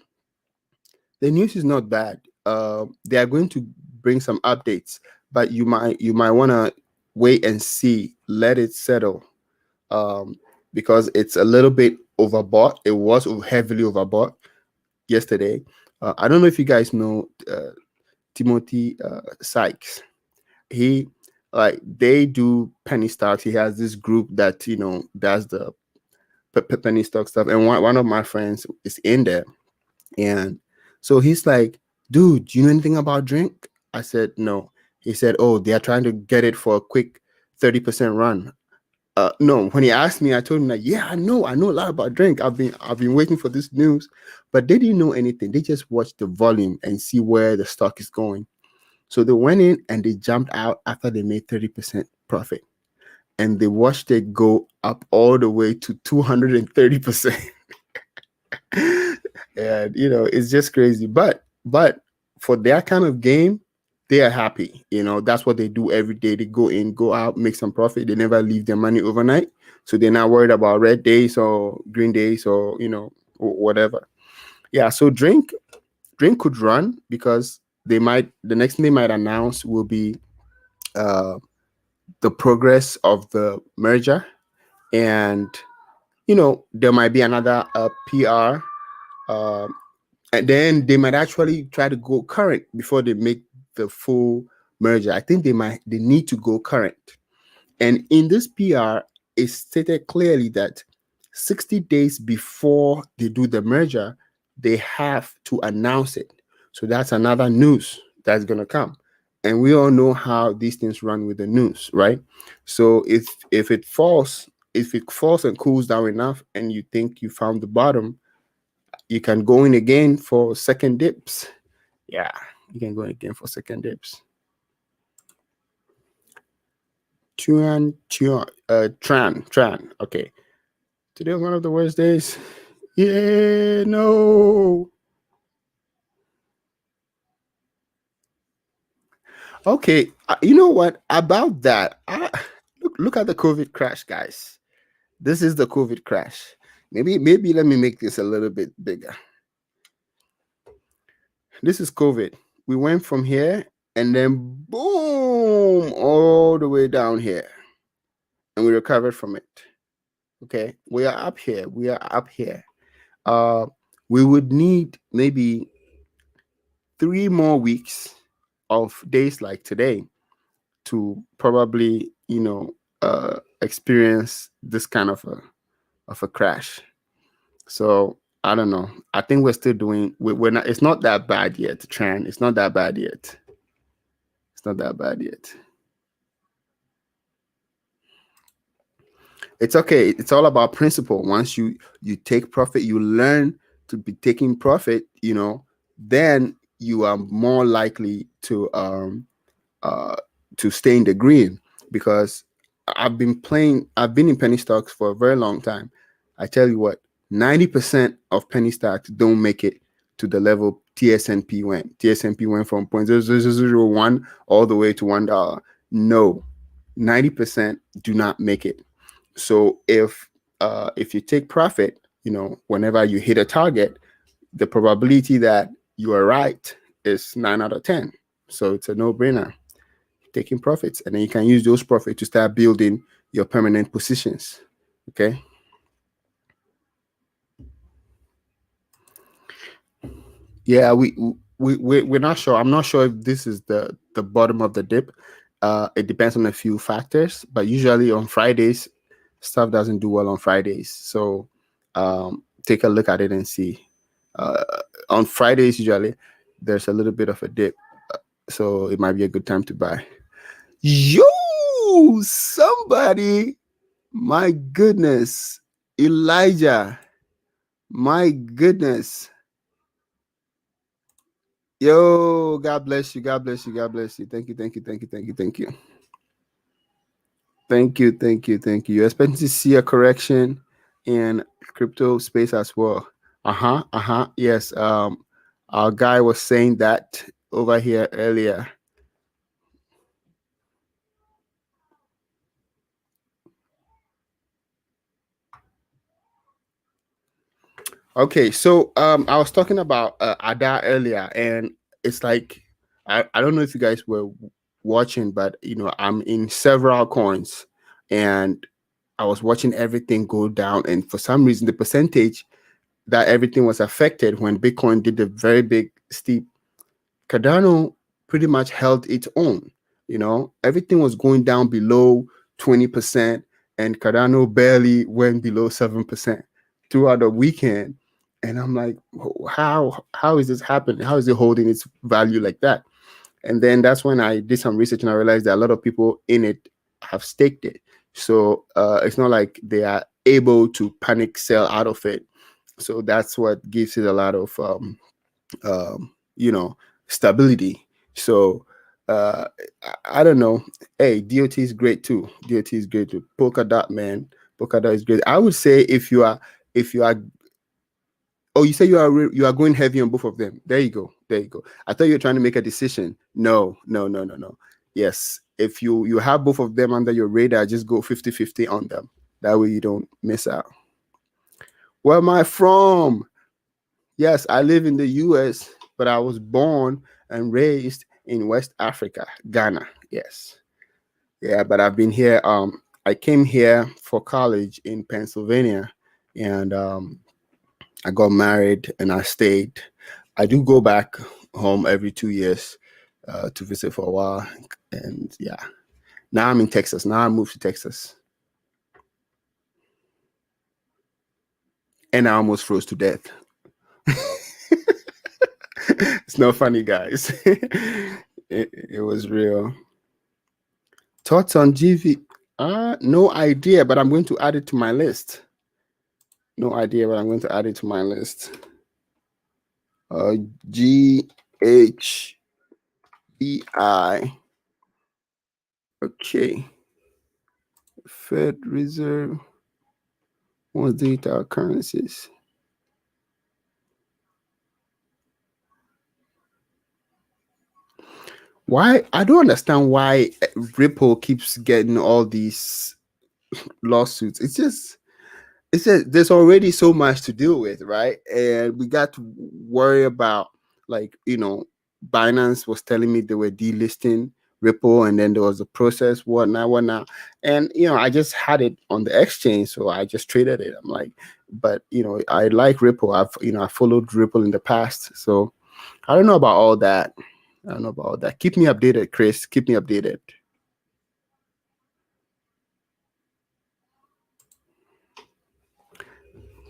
Speaker 1: the news is not bad. They are going to bring some updates, but you might want to wait and see, let it settle, because it's a little bit overbought. It was heavily overbought yesterday. I don't know if you guys know Timothy Sykes. He they do penny stocks. He has this group that does the penny stock stuff, and one of my friends is in there. And so he's like, dude, do you know anything about drink? I said, no. He said, oh, they are trying to get it for a quick 30% run. No, when he asked me, I told him, like, yeah, I know a lot about drink. I've been waiting for this news, but they didn't know anything. They just watched the volume and see where the stock is going. So they went in and they jumped out after they made 30% profit, and they watched it go up all the way to 230%. And it's just crazy. But for their kind of game, they are happy. That's what they do every day. They go in, go out, make some profit. They never leave their money overnight, so they're not worried about red days or green days or whatever. Yeah. So drink could run, because the next thing they might announce will be the progress of the merger, and there might be another PR, um, and then they might actually try to go current before they make the full merger. I think they need to go current. And in this PR, it stated clearly that 60 days before they do the merger, they have to announce it. So that's another news that's going to come. And we all know how these things run with the news, right? So if it falls and cools down enough and you think you found the bottom, you can go in again for second dips. Yeah, you can go in again for second dips. Tran. Okay. Today was one of the worst days. Yeah, no. Okay, you know what about that? Look at the COVID crash, guys. This is the COVID crash. Maybe let me make this a little bit bigger. This is COVID. We went from here and then boom all the way down here, and we recovered from it. Okay, we are up here. We are up here. We would need maybe 3 more weeks of days like today to probably experience this kind of a crash. So I don't know. I think we're still doing. We're not. It's not that bad yet. Trend. It's not that bad yet. It's not that bad yet. It's okay. It's all about principle. Once you take profit, you learn to be taking profit. Then you are more likely to stay in the green, because I've been in penny stocks for a very long time. I tell you what, 90% of penny stocks don't make it to the level TSNP went. TSNP went from 0.0001 all the way to $1. No, 90% do not make it. So if you take profit, whenever you hit a target, the probability that you are right is 9 out of 10. So it's a no-brainer taking profits, and then you can use those profits to start building your permanent positions. Okay. Yeah, we're not sure. I'm not sure if this is the bottom of the dip. It depends on a few factors, but usually on Fridays, stuff doesn't do well on Fridays. So take a look at it and see. On Fridays, usually there's a little bit of a dip, so it might be a good time to buy. Yo, somebody, my goodness, Elijah, my goodness. Yo, God bless you. God bless you. God bless you. Thank you. Thank you. Thank you. Thank you. Thank you. Thank you. Thank you. Thank you. You're expecting to see a correction in crypto space as well. Uh-huh. Uh-huh. Yes. Our guy was saying that over here earlier. Okay, so I was talking about Ada earlier, and it's like I don't know if you guys were watching, but I'm in several coins, and I was watching everything go down, and for some reason the percentage that everything was affected when Bitcoin did the very big steep, Cardano pretty much held its own. Everything was going down below 20%, and Cardano barely went below 7% throughout the weekend. And I'm like, how is this happening? How is it holding its value like that? And then that's when I did some research and I realized that a lot of people in it have staked it. So it's not like they are able to panic sell out of it. So that's what gives it a lot of stability. So I don't know. Hey, DOT is great too. DOT is great too. Polkadot, man. Polkadot is great. I would say if you are oh, you say you are going heavy on both of them. There you go. There you go. I thought you were trying to make a decision. No. Yes. If you have both of them under your radar, just go 50-50 on them. That way you don't miss out. Where am I from? Yes, I live in the US, but I was born and raised in West Africa, Ghana. Yes. Yeah, but I've been here. I came here for college in Pennsylvania, and I got married and I stayed. I do go back home every 2 years to visit for a while, and yeah. Now I'm in Texas. Now I moved to Texas, and I almost froze to death. It's not funny, guys. It was real. Thoughts on GV? No idea, but I'm going to add it to my list. No idea, but I'm going to add it to my list. GHBI. Okay. Fed Reserve. What's digital currencies? Why? I don't understand why Ripple keeps getting all these lawsuits. It's just there's already so much to deal with, right? And we got to worry about, like, Binance was telling me they were delisting Ripple, and then there was a process, whatnot. And I just had it on the exchange, so I just traded it. I'm like, but I like Ripple. I followed Ripple in the past, so I don't know about all that. I don't know about all that. Keep me updated, Chris. Keep me updated.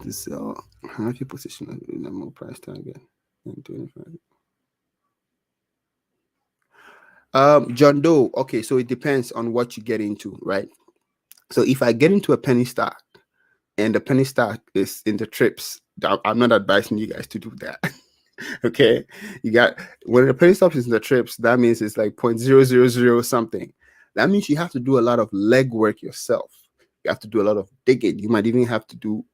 Speaker 1: This how you position in a more price target in 25. John Doe. Okay, so it depends on what you get into, right? So if I get into a penny stock and the penny stock is in the trips, I'm not advising you guys to do that. Okay, when the penny stock is in the trips, that means it's like 0.000 something. That means you have to do a lot of legwork yourself. You have to do a lot of digging. You might even have to do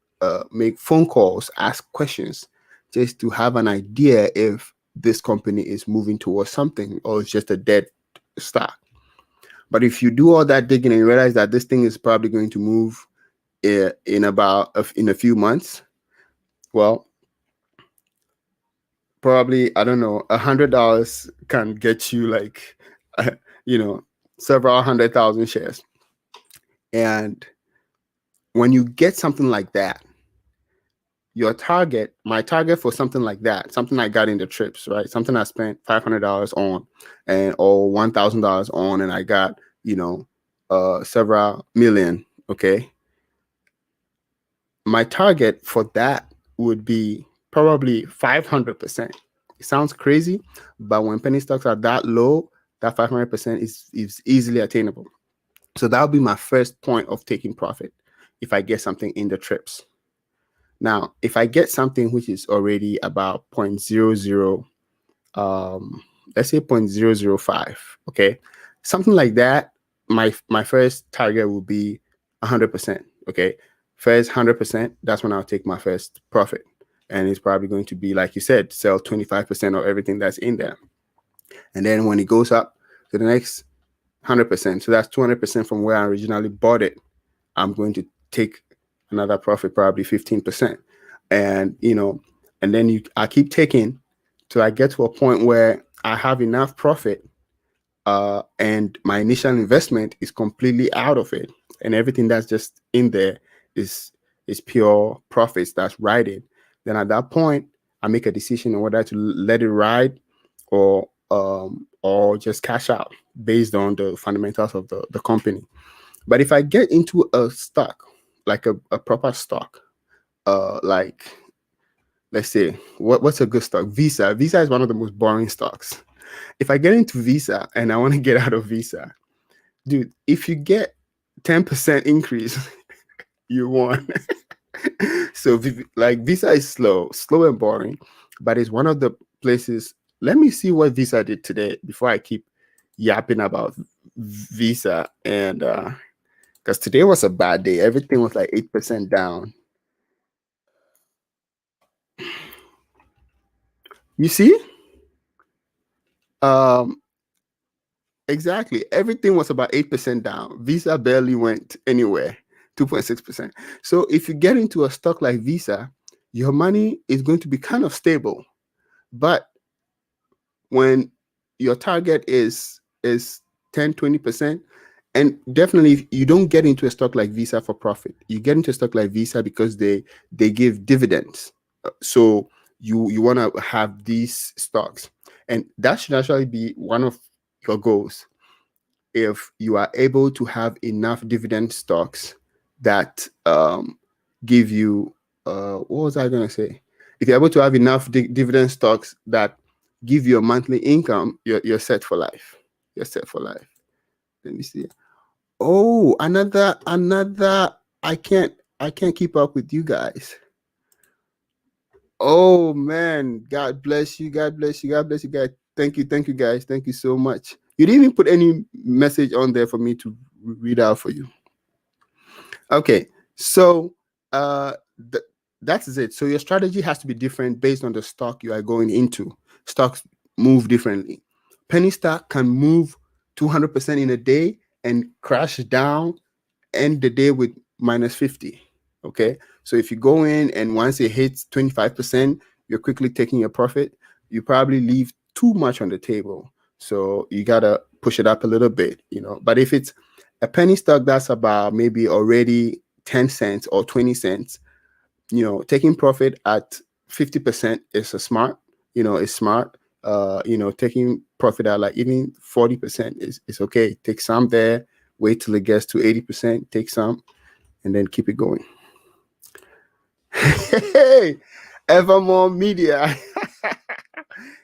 Speaker 1: make phone calls, ask questions, just to have an idea if this company is moving towards something or it's just a dead stock. But if you do all that digging and you realize that this thing is probably going to move in a few months, well, probably, I don't know, $100 can get you like several 100,000 shares. And when you get something like that, my target for something like that, something I got in the trips, right? Something I spent $500 on or $1,000 on, and I got, several million. Okay. My target for that would be probably 500%. It sounds crazy, but when penny stocks are that low, that 500% is easily attainable. So that would be my first point of taking profit if I get something in the trips. Now, if I get something which is already about 0.00, let's say 0.005, okay, something like that, my first target will be 100%. Okay, first 100%, that's when I'll take my first profit, and it's probably going to be, like you said, sell 25% of everything that's in there, and then when it goes up to the next 100%, so that's 200% from where I originally bought it, I'm going to take another profit, probably 15%. And and then I keep taking till I get to a point where I have enough profit, and my initial investment is completely out of it, and everything that's just in there is pure profits that's riding. Then at that point, I make a decision on whether to let it ride or just cash out based on the fundamentals of the company. But if I get into a stock, like a proper stock, like, let's say, what's a good stock? Visa. Visa is one of the most boring stocks. If I get into Visa and I want to get out of Visa, dude, if you get 10% increase, you won. So like Visa is slow and boring, but it's one of the places. Let me see what Visa did today before I keep yapping about Visa. And because today was a bad day, everything was like 8% down. You see? Um, exactly. Everything was about 8% down. Visa barely went anywhere, 2.6%. So if you get into a stock like Visa, your money is going to be kind of stable. But when your target is 10, 20%, And definitely, you don't get into a stock like Visa for profit. You get into a stock like Visa because they give dividends. So you want to have these stocks, and that should actually be one of your goals. If you are able to have enough dividend stocks that give you, what was I going to say? If you're able to have enough dividend stocks that give you a monthly income, you're set for life. You're set for life. Let me see. Oh, another. I can't keep up with you guys. Oh man, God bless you. God bless you. God bless you guys. Thank you guys. Thank you so much. You didn't even put any message on there for me to read out for you. Okay, so that's it. So your strategy has to be different based on the stock you are going into. Stocks move differently. Penny stock can move 200% in a day and crash down, end the day with minus 50. Okay, so if you go in and once it hits 25%, you're quickly taking your profit. You probably leave too much on the table, so you gotta push it up a little bit, but if it's a penny stock that's about maybe already 10 cents or 20 cents, taking profit at 50% is a smart, is smart. Taking profit at like even 40% is okay. Take some there, wait till it gets to 80%, take some, and then keep it going. Hey, Evermore Media.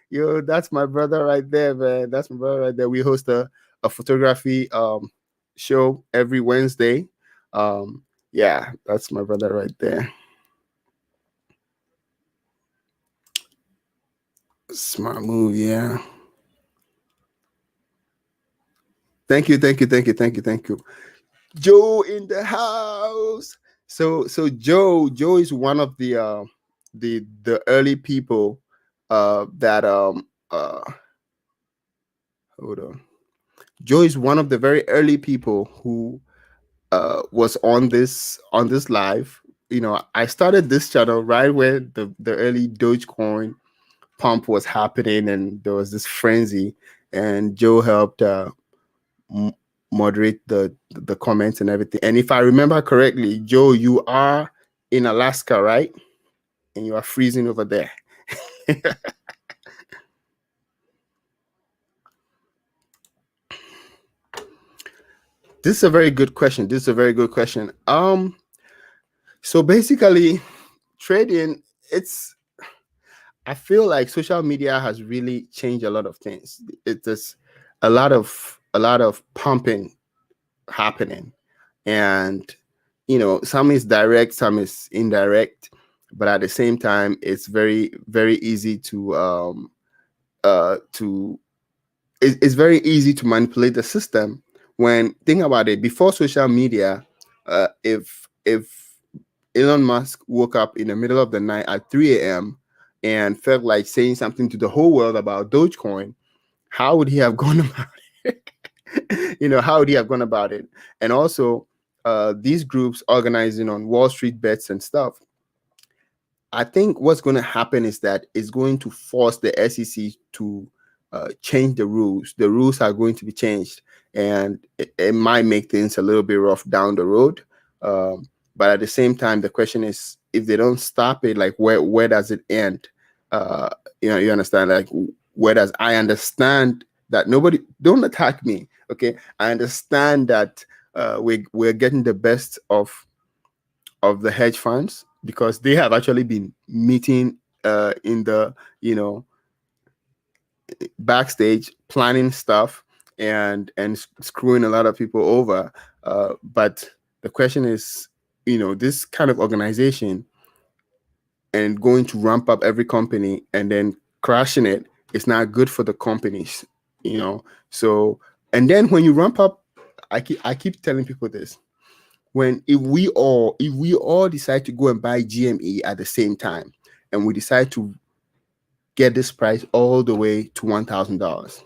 Speaker 1: Yo, that's my brother right there, man. That's my brother right there. We host a photography show every Wednesday. Yeah, that's my brother right there. Smart move, yeah. Thank you. Joe in the house. So Joe is one of the early people that hold on. Joe is one of the very early people who was on this live. I started this channel right where the early Dogecoin pump was happening, and there was this frenzy, and Joe helped moderate the comments and everything. And if I remember correctly, Joe, you are in Alaska, right? And you are freezing over there. This is a very good question. So basically, trading, I feel like social media has really changed a lot of things. It's a lot of pumping happening, and some is direct, some is indirect, but at the same time, it's very very easy to it's very easy to manipulate the system. When think about it, before social media, if Elon Musk woke up in the middle of the night at 3 a.m. and felt like saying something to the whole world about Dogecoin, how would he have gone about it? How would he have gone about it? And also, these groups organizing on Wall Street bets and stuff. I think what's going to happen is that it's going to force the SEC to change the rules. The rules are going to be changed, and it might make things a little bit rough down the road. But at the same time, the question is, if they don't stop it, like where does it end? You understand? Like, where does I understand that nobody don't attack me? Okay, I understand that we're getting the best of the hedge funds because they have actually been meeting in the backstage planning stuff and screwing a lot of people over. But the question is, this kind of organization and going to ramp up every company and then crashing it is not good for the companies. So, and then when you ramp up, I keep telling people this. If we all decide to go and buy GME at the same time, and we decide to get this price all the way to $1,000,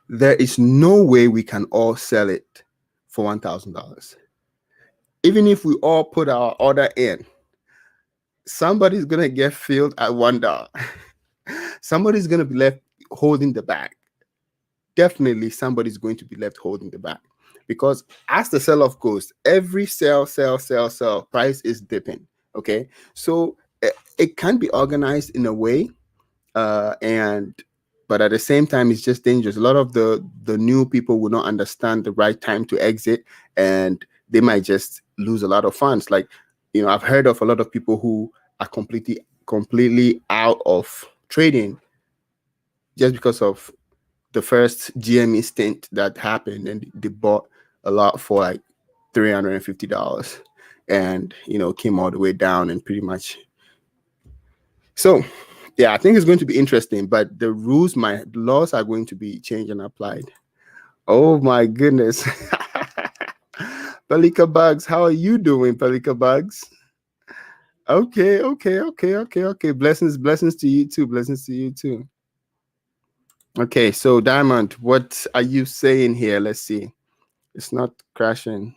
Speaker 1: there is no way we can all sell it for $1,000. Even if we all put our order in, somebody's gonna get filled at $1. Somebody's gonna be left holding the bag. Definitely, somebody's going to be left holding the bag. because as the sell-off goes, every sell, price is dipping. Okay, so it can be organized in a way, and but at the same time, it's just dangerous. A lot of the new people will not understand the right time to exit, and they might just lose a lot of funds. Like, I've heard of a lot of people who are completely out of trading just because of the first GME stint that happened, and they bought a lot for like $350, and came all the way down and pretty much. So yeah, I think it's going to be interesting, but the laws are going to be changed and applied. Oh my goodness. Pelika Bugs, how are you doing, Pelika Bugs? Okay. Blessings to you too. Blessings to you too. Okay, so Diamond, what are you saying here? Let's see. It's not crashing.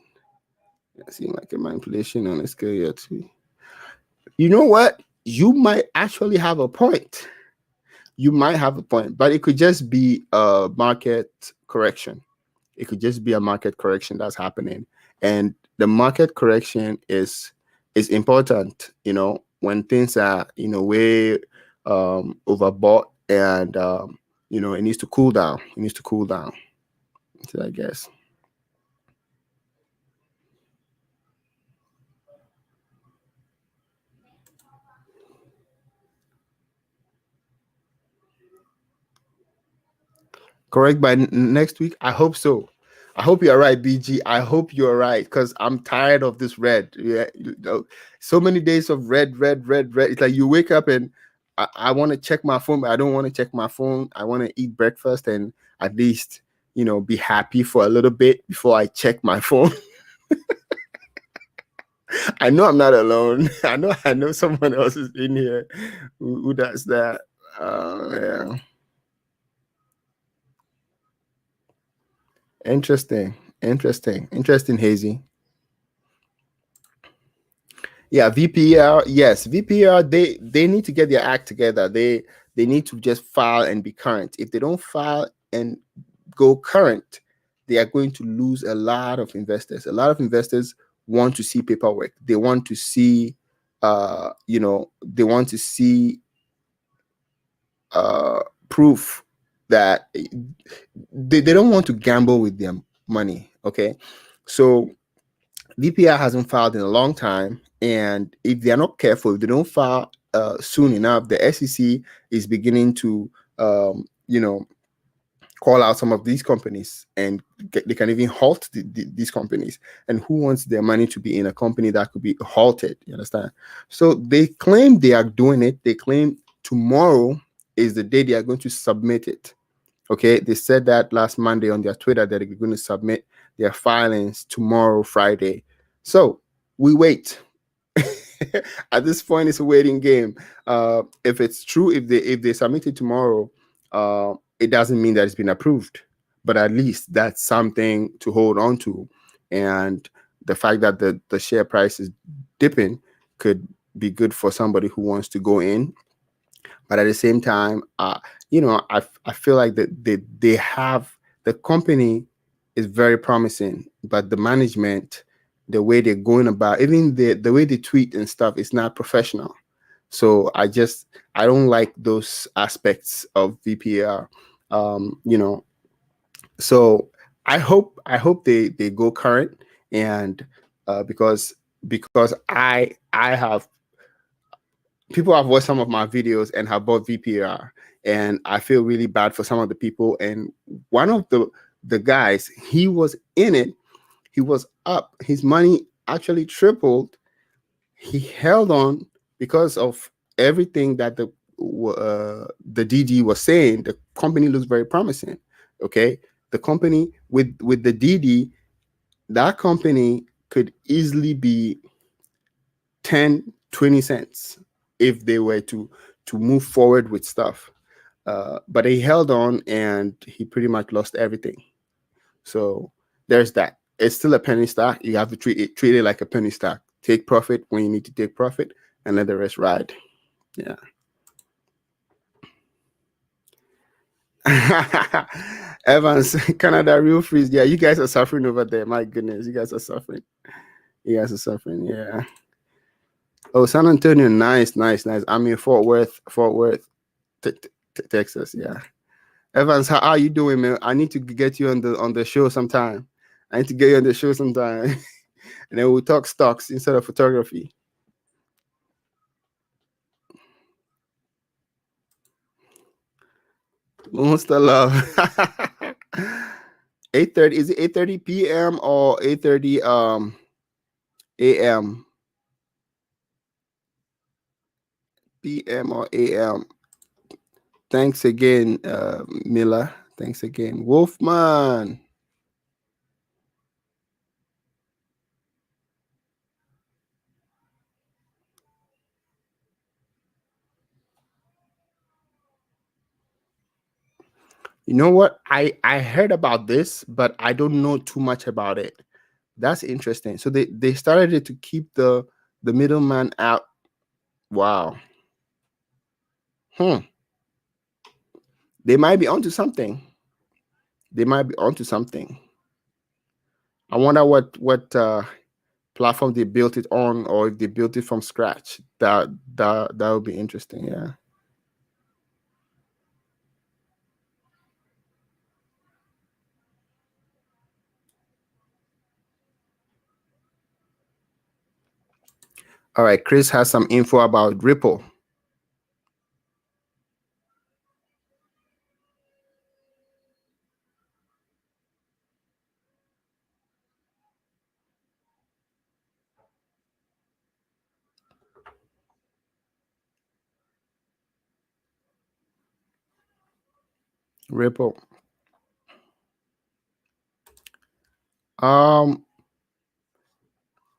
Speaker 1: It seems like a manipulation on a scale here too. You know what? You might actually have a point. You might have a point, but it could just be a market correction. It could just be a market correction that's happening, and the market correction is important. When things are way overbought, and it needs to cool down. It needs to cool down. So I guess. Correct by next week? I hope so. I hope you're right, BG. I hope you're right, because I'm tired of this red. Yeah, so many days of red. It's like you wake up and I want to check my phone, but I don't want to check my phone. I want to eat breakfast and at least, be happy for a little bit before I check my phone. I know I'm not alone. I know someone else is in here who does that. Yeah. Interesting, Hazy. Yeah, VPR. Yes, VPR. They need to get their act together. They need to just file and be current. If they don't file and go current, they are going to lose a lot of investors. A lot of investors want to see paperwork. They want to see, they want to see proof that they don't want to gamble with their money. Okay, so VPR hasn't filed in a long time, and if they are not careful, if they don't file soon enough, the SEC is beginning to, call out some of these companies, and they can even halt these companies. And who wants their money to be in a company that could be halted? You understand? So they claim they are doing it. They claim tomorrow is the day they are going to submit it. Okay, they said that last Monday on their Twitter that they're going to submit their filings tomorrow, Friday. So we wait. At this point, it's a waiting game. If it's true, if they submit it tomorrow, it doesn't mean that it's been approved, but at least that's something to hold on to. And the fact that the share price is dipping could be good for somebody who wants to go in. But at the same time, I feel like that they have, the company is very promising, but the management, the way they're going about, even the way they tweet and stuff, is not professional. So I don't like those aspects of VPR. So I hope they go current, and because I have people have watched some of my videos and have bought VPR, and I feel really bad for some of the people. And one of the guys, he was in it, he was up, his money actually tripled. He held on because of everything that the DD was saying. The company looks very promising. Okay, the company with the DD, that company could easily be 10-20 cents if they were to move forward with stuff. But he held on, and he pretty much lost everything. So there's that. It's still a penny stock. You have to treat it like a penny stock. Take profit when you need to take profit, and let the rest ride. Yeah. Evans, Canada, real freeze. Yeah, you guys are suffering over there. My goodness, you guys are suffering. You guys are suffering. Yeah. Oh, San Antonio, nice, nice, nice. I'm in Fort Worth, Texas. Yeah. Evans, how are you doing, man? I need to get you on the show sometime. I need to get you on the show sometime, and then we'll talk stocks instead of photography. Monster love. 8:30, is it 8:30 p.m. or 8:30 a.m.? p.m. or a.m. Thanks again, Miller. Thanks again. Wolfman. You know what? I heard about this, but I don't know too much about it. That's interesting. So they started it to keep the middleman out. Wow. Hmm. They might be onto something. They might be onto something. I wonder what platform they built it on, or if they built it from scratch. That would be interesting. Yeah. All right. Chris has some info about Ripple. Ripple. Um.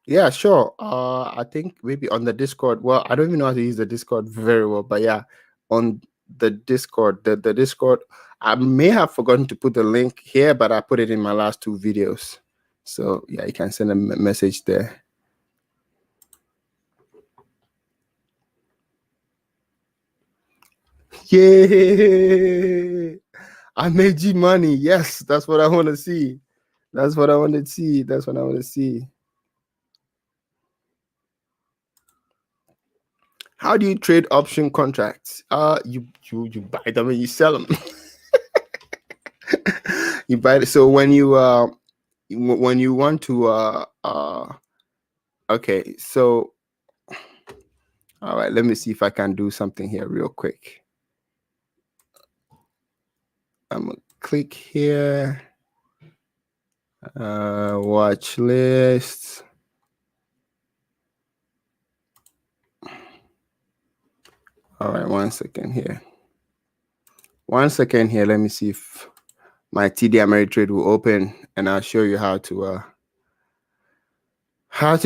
Speaker 1: Yeah, sure. I think maybe on the Discord. Well, I don't even know how to use the Discord very well, but yeah, on the Discord, the Discord, I may have forgotten to put the link here, but I put it in my last two videos. So yeah, you can send a message there. Yeah, I made you money. Yes, that's what I want to see. That's what I want to see. That's what I want to see. How do you trade option contracts? You buy them and you sell them. You buy it. So when you want to okay, so all right, let me see if I can do something here real quick. I'm gonna click here, watch list. All right, 1 second here. 1 second here. Let me see if my TD Ameritrade will open, and I'll show you how to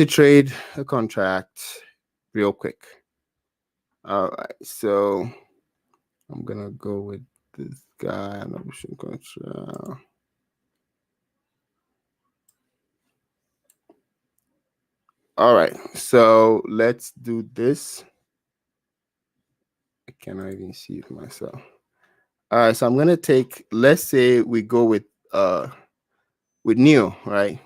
Speaker 1: trade a contract real quick. All right, so I'm gonna go with this guy an option contract. All right, so let's do this. I cannot even see it myself. All right, so I'm gonna take. Let's say we go with Neo, right?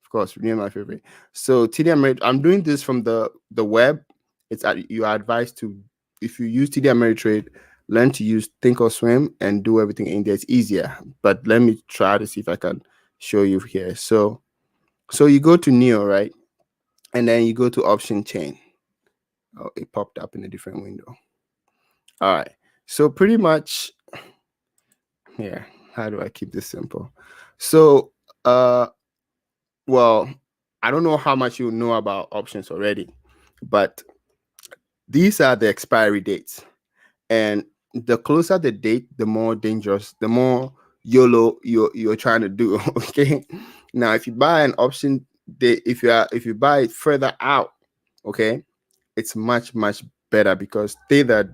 Speaker 1: Of course, Neo my favorite. So TD Ameritrade. I'm doing this from the web. You are advised to, if you use TD Ameritrade, learn to use Thinkorswim and do everything in there. It's easier. But let me try to see if I can show you here. So you go to Neo, right? And then you go to option chain. Oh, it popped up in a different window. All right. So pretty much, yeah. How do I keep this simple? So, well, I don't know how much you know about options already, but these are the expiry dates, and the closer the date, the more dangerous, the more YOLO you're trying to do. Okay. Now, if you buy an option, if you buy it further out, okay, it's much better because theta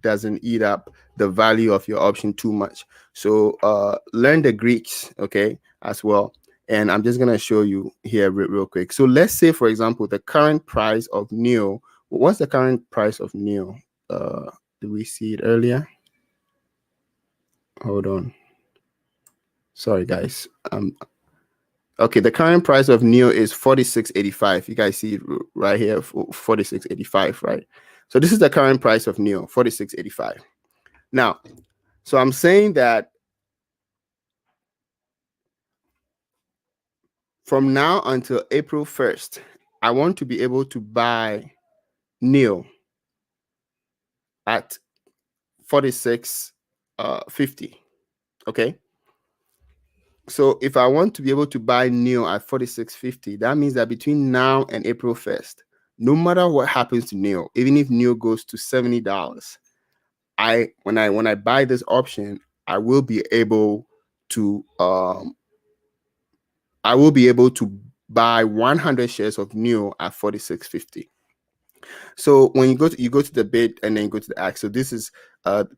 Speaker 1: doesn't eat up the value of your option too much. So learn the Greeks, okay, as well. And I'm just gonna show you here real quick. So let's say, for example, the current price of Neo. What's the current price of Neo? Did we see it earlier? Hold on. Sorry, guys. Okay, the current price of NEO is 46.85. You guys see it right here, 46.85, right? So this is the current price of NEO, 46.85. Now, so I'm saying that from now until April 1st, I want to be able to buy NEO at 46.50. Okay. So if I want to be able to buy NEO at 46.50, that means that between now and April 1st, no matter what happens to NEO, even if NEO goes to $70, when I buy this option, I will be able to buy 100 shares of NEO at 46.50. So when you go to the bid and then you go to the ask. So this is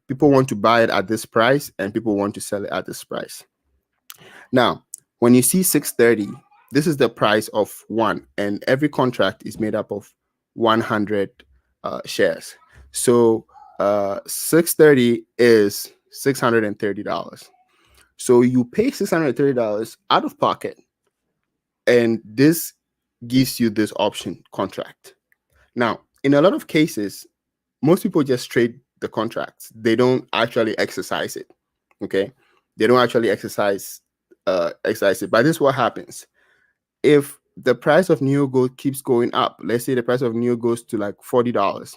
Speaker 1: people want to buy it at this price and people want to sell it at this price. Now, when you see 630, this is the price of one, and every contract is made up of 100 shares. So 630 is $630. So you pay $630 out of pocket, and this gives you this option contract. Now, in a lot of cases, most people just trade the contracts. They don't actually exercise it. Okay, they don't actually exercise it. But this is what happens if the price of NEO gold keeps going up. Let's say the price of NEO goes to like $40.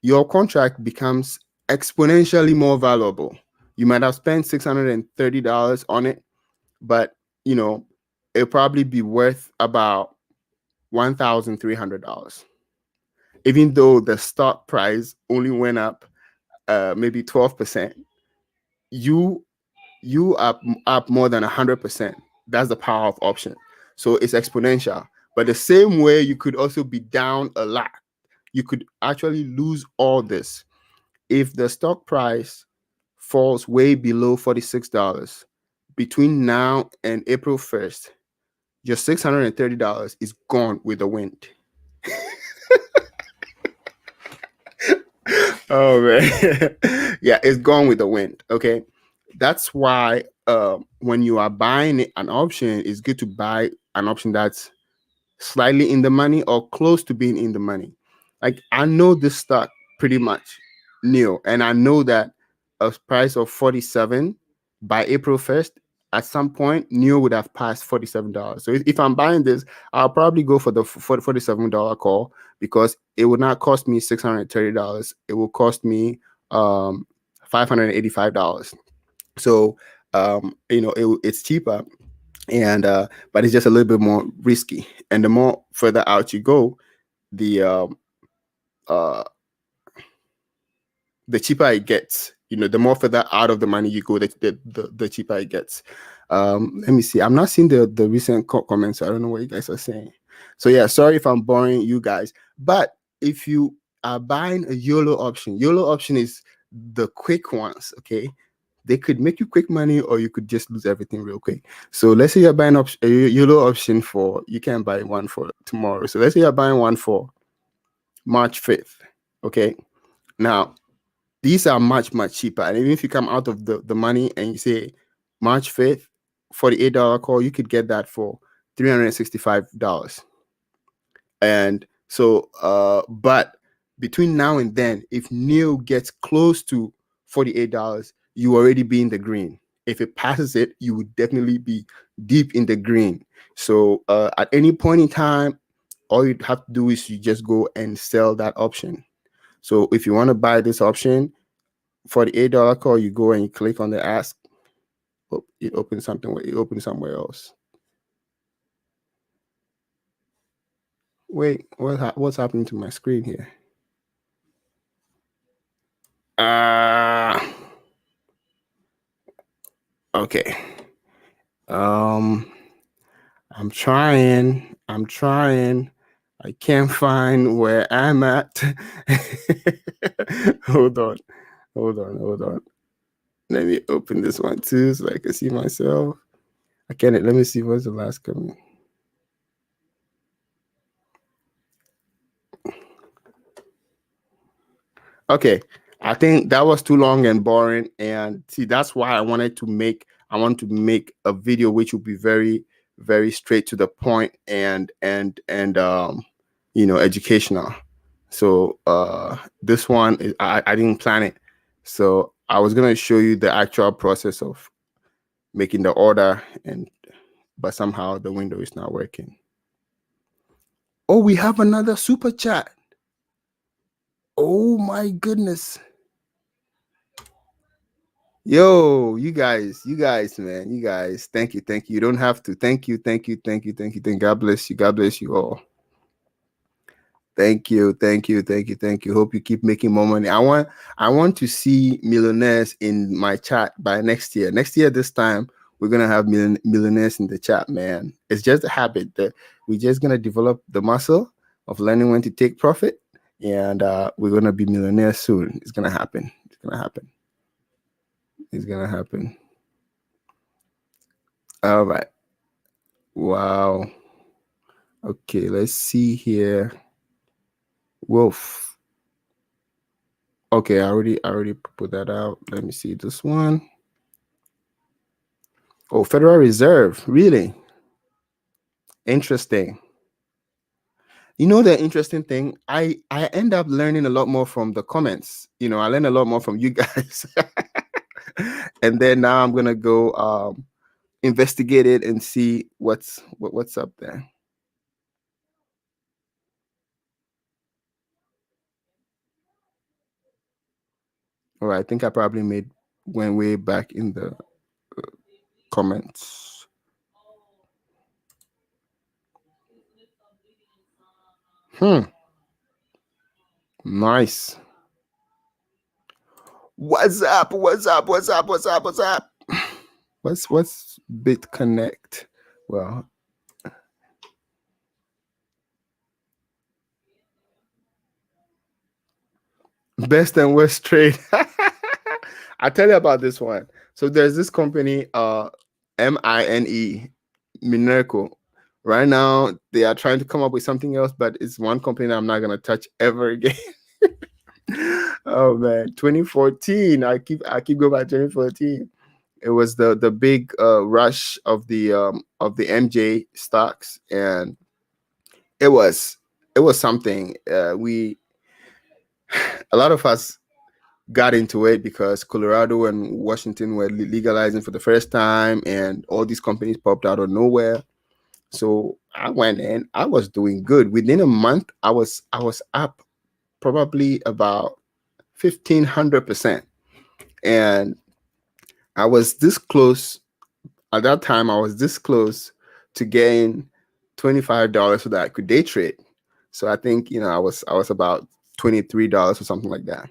Speaker 1: Your contract becomes exponentially more valuable. You might have spent $630 on it, but it'll probably be worth about $1,300. Even though the stock price only went up maybe 12%, you are up more than 100%. That's the power of option. So it's exponential. But the same way, you could also be down a lot. You could actually lose all this if the stock price falls way below $46 between now and April 1st. Your $630 is gone with the wind. Oh man. Yeah, it's gone with the wind. Okay. That's why when you are buying an option, it's good to buy an option that's slightly in the money or close to being in the money. Like I know this stock pretty much new, and I know that a price of 47 by April 1st, at some point, NEO would have passed $47. So if I'm buying this, I'll probably go for the $47 call because it would not cost me $630. It will cost me $585. So it's cheaper, and but it's just a little bit more risky. And the more further out you go, the cheaper it gets. The more further out of the money you go, the cheaper it gets. Let me see. I'm not seeing the recent comments, so I don't know what you guys are saying. So yeah, sorry if I'm boring you guys. But if you are buying a YOLO option is the quick ones. Okay, they could make you quick money, or you could just lose everything real quick. So let's say you're buying a YOLO option you can buy one for tomorrow. So let's say you're buying one for March 5th. Okay, now these are much cheaper. And even if you come out of the money and you say March 5th, $48 call, you could get that for $365. And so, but between now and then, if NEO gets close to $48, you already be in the green. If it passes it, you would definitely be deep in the green. So at any point in time, all you'd have to do is you just go and sell that option. So if you want to buy this option, $48 call, you go and you click on the ask. Oh, it opens something. It opens somewhere else. Wait, what's happening to my screen here? Okay. I'm trying. I can't find where I'm at. Hold on. Let me open this one too so I can see myself. Let me see what's the last comment. Okay. I think that was too long and boring. And see, that's why I want to make a video which will be very, very straight to the point and educational. So this one is, I didn't plan it. So I was gonna show you the actual process of making the order, but somehow the window is not working. Oh, we have another super chat. Oh my goodness. Yo, you guys, man, you guys, thank you. You don't have to. Thank you. God bless you. God bless you all. Thank you. Hope you keep making more money. I want to see millionaires in my chat by next year. Next year, this time, we're gonna have millionaires in the chat, man. It's just a habit that we're just gonna develop the muscle of learning when to take profit, and we're gonna be millionaires soon. It's gonna happen. It's gonna happen. All right. Wow. Okay, let's see here. Wolf. Okay, I already put that out. Let me see this one. Oh, Federal Reserve. Really? Interesting. You know the interesting thing? I end up learning a lot more from the comments. I learn a lot more from you guys. And then now I'm gonna go investigate it and see what's up there. All right, I think I probably went way back in the comments. Nice. What's up? What's BitConnect? Well, best and worst trade. I'll tell you about this one. So there's this company, MINE, Minerco. Right now, they are trying to come up with something else, but it's one company that I'm not gonna touch ever again. Oh man, 2014. I keep going by 2014. It was the big rush of the MJ stocks, and it was something. A lot of us got into it because Colorado and Washington were legalizing for the first time, and all these companies popped out of nowhere. So I went in. I was doing good. Within a month, I was up probably about 1,500%, and I was this close. At that time, I was this close to getting $25 so that I could day trade. So I think I was about $23 or something like that.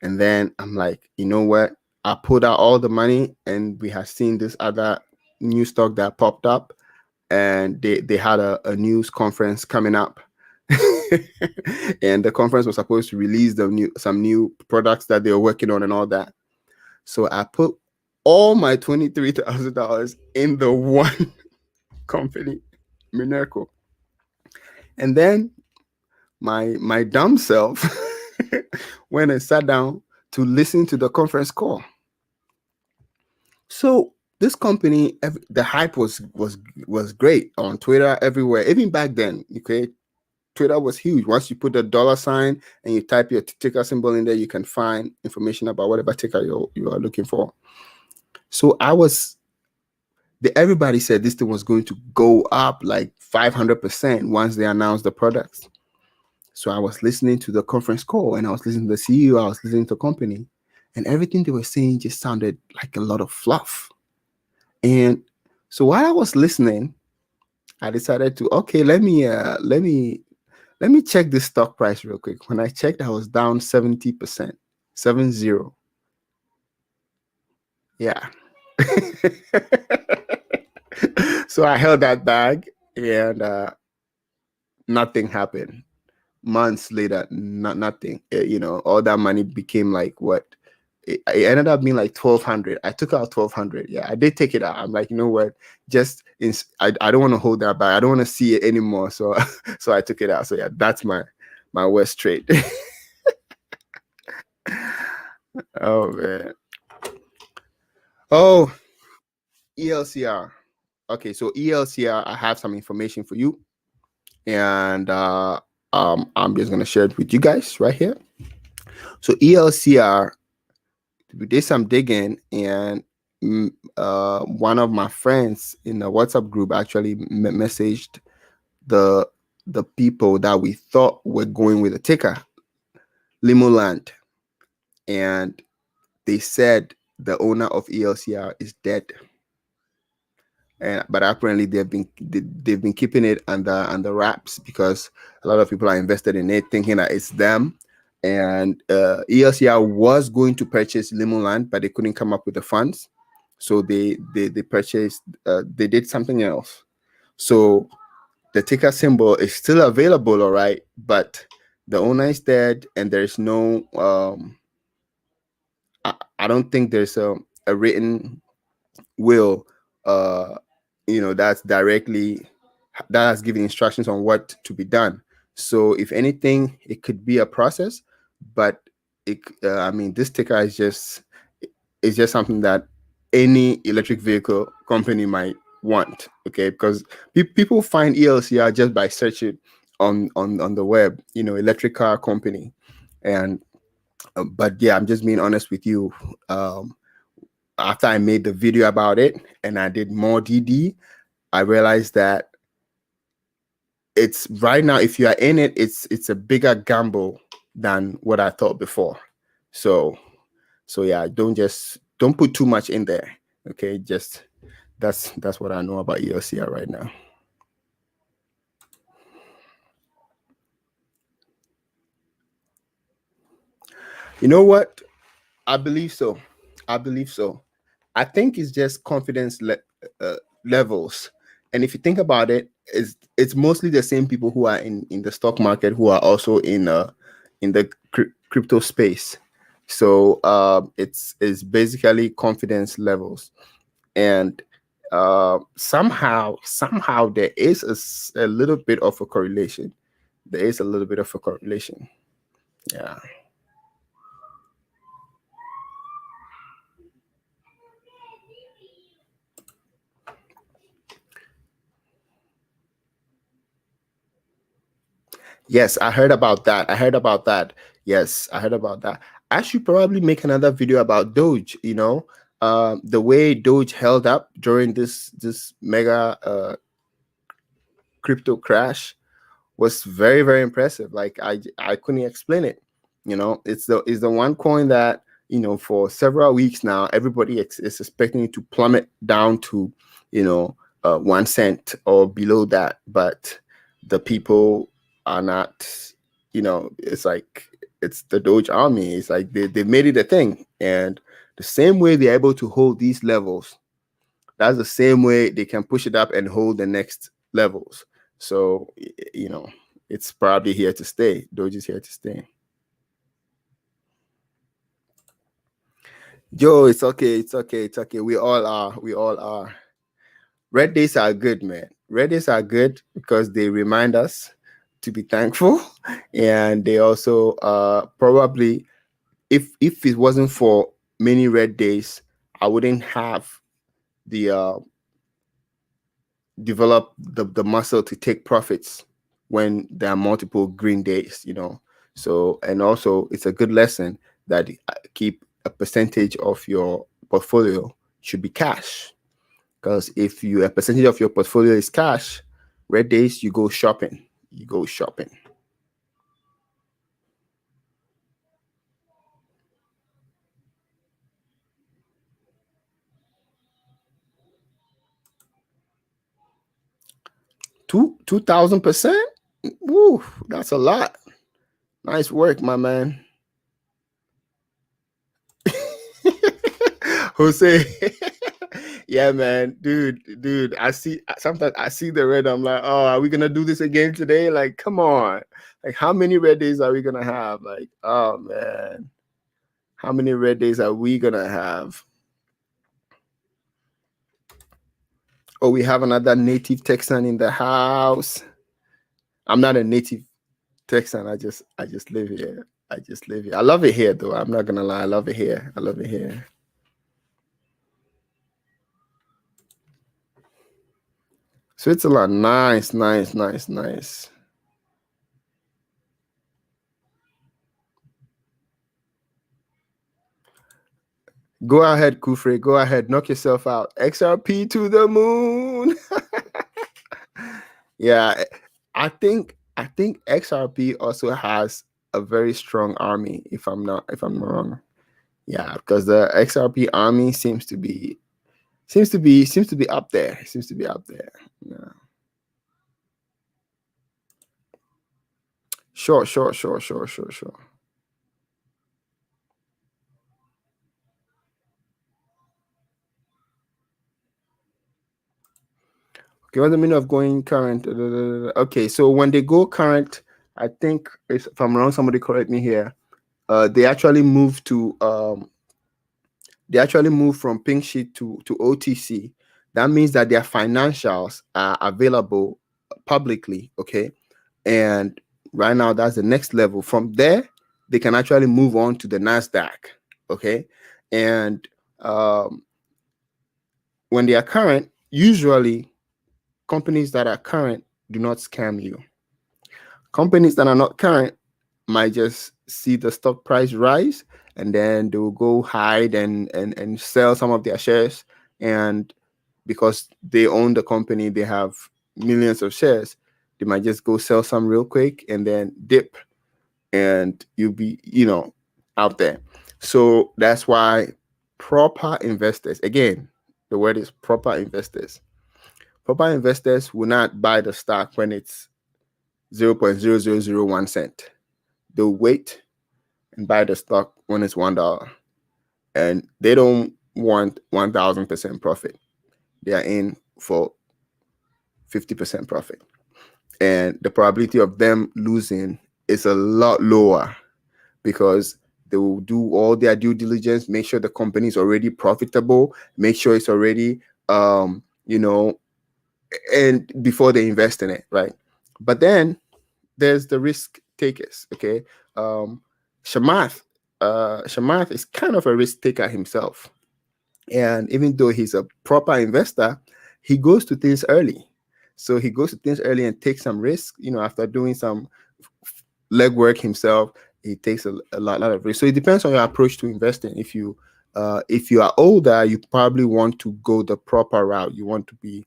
Speaker 1: And then I'm like, you know what? I pulled out all the money, and we had seen this other new stock that popped up, and they had a news conference coming up. And the conference was supposed to release some new products that they were working on and all that. So I put all my $23,000 in the one company, Minerco. And then my dumb self went and sat down to listen to the conference call. So this company, the hype was great on Twitter, everywhere. Even back then, okay, Twitter was huge. Once you put the $sign and you type your ticker symbol in there, you can find information about whatever ticker you are looking for. So everybody said this thing was going to go up like 500% once they announced the products. So I was listening to the conference call, and I was listening to the CEO, I was listening to the company, and everything they were saying just sounded like a lot of fluff. And so while I was listening, I decided to, okay, let me check this stock price real quick. When I checked, I was down 70%, 70. Yeah. So I held that bag, and nothing happened. Months later, nothing. All that money became like what? It ended up being like 1,200. I took out 1,200. Yeah, I did take it out. I'm like, you know what? I don't want to hold that back. I don't want to see it anymore. So so I took it out. So yeah, that's my worst trade. Oh man. Oh, ELCR. Okay, so ELCR, I have some information for you, and I'm just gonna share it with you guys right here. So ELCR, we did some digging, and one of my friends in the WhatsApp group actually messaged the the people that we thought were going with the ticker, Limuland, and they said the owner of ELCR is dead. And but apparently they've been keeping it under wraps because a lot of people are invested in it, thinking that it's them. And ELCR was going to purchase Limuland, but they couldn't come up with the funds, so they purchased. They did something else. So the ticker symbol is still available, all right, but the owner is dead, and there's no. I don't think there's a written will, that's directly that has given instructions on what to be done. So if anything, it could be a process, but this ticker is just something that any electric vehicle company might want. Okay, because people find ELCR just by searching on the web, electric car company, and but yeah, I'm just being honest with you. After I made the video about it and I did more DD, I realized that it's right now, if you are in it, it's a bigger gamble than what I thought before. So yeah, don't put too much in there. Okay, just that's what I know about ELCR right now. You know what? I believe so. I believe so. I think it's just confidence levels. And if you think about it, it's mostly the same people who are in the stock market who are also in the crypto space. So it's basically confidence levels, and somehow there is a little bit of a correlation. There is a little bit of a correlation. Yeah. Yes, I heard about that. I heard about that. Yes, I heard about that. I should probably make another video about Doge. The way Doge held up during this mega crypto crash was very, very impressive. Like I couldn't explain it. It's the one coin that for several weeks now everybody is expecting it to plummet down to 1 cent or below that, but the people are not. It's like it's the Doge army. It's like they made it a thing, and the same way they're able to hold these levels, that's the same way they can push it up and hold the next levels. So it's probably here to stay. Doge is here to stay. Joe, it's okay. It's okay. It's okay. We all are. We all are. Red days are good, man. Red days are good because they remind us to be thankful, and they also probably, if it wasn't for many red days, I wouldn't have the develop the muscle to take profits when there are multiple green days. So, and also it's a good lesson that keep a percentage of your portfolio should be cash, because if a percentage of your portfolio is cash, red days you go shopping. 2,000%. Woo, that's a lot. Nice work, my man. Jose. Yeah, man, dude. Sometimes I see the red. I'm like, oh, are we gonna do this again today? Like, come on. Like, how many red days are we gonna have? Like, oh man, how many red days are we gonna have? Oh, we have another native Texan in the house. I'm not a native Texan. I just live here. I just live here. I love it here, though. I'm not gonna lie. I love it here. I love it here. Switzerland, nice, nice, nice, nice. Go ahead, Kufre. Go ahead. Knock yourself out. XRP to the moon. Yeah, I think XRP also has a very strong army. If I'm not wrong. Yeah, because the XRP army seems to be up there. Seems to be up there. Yeah. Sure. Okay, what's the meaning of going current? Okay, so when they go current, I think if I'm wrong, somebody correct me here. They actually move from pink sheet to OTC. That means that their financials are available publicly. Okay, and right now that's the next level. From there, they can actually move on to the Nasdaq. Okay, and when they are current, usually companies that are current do not scam you. Companies that are not current might just see the stock price rise and then they will go hide and sell some of their shares. And because they own the company, they have millions of shares, they might just go sell some real quick and then dip and you'll be, out there. So that's why proper investors, again, the word is proper investors. Proper investors will not buy the stock when it's 0.0001 cent. They'll wait and buy the stock when it's $1. And they don't want 1,000% profit. They are in for 50% profit. And the probability of them losing is a lot lower because they will do all their due diligence, make sure the company is already profitable, make sure it's already, and before they invest in it, right? But then there's the risk takers, okay? Shamath is kind of a risk taker himself. And even though he's a proper investor, he goes to things early. So he goes to things early and takes some risk, after doing some legwork himself, he takes a lot of risk. So it depends on your approach to investing. If you are older, you probably want to go the proper route. You want to be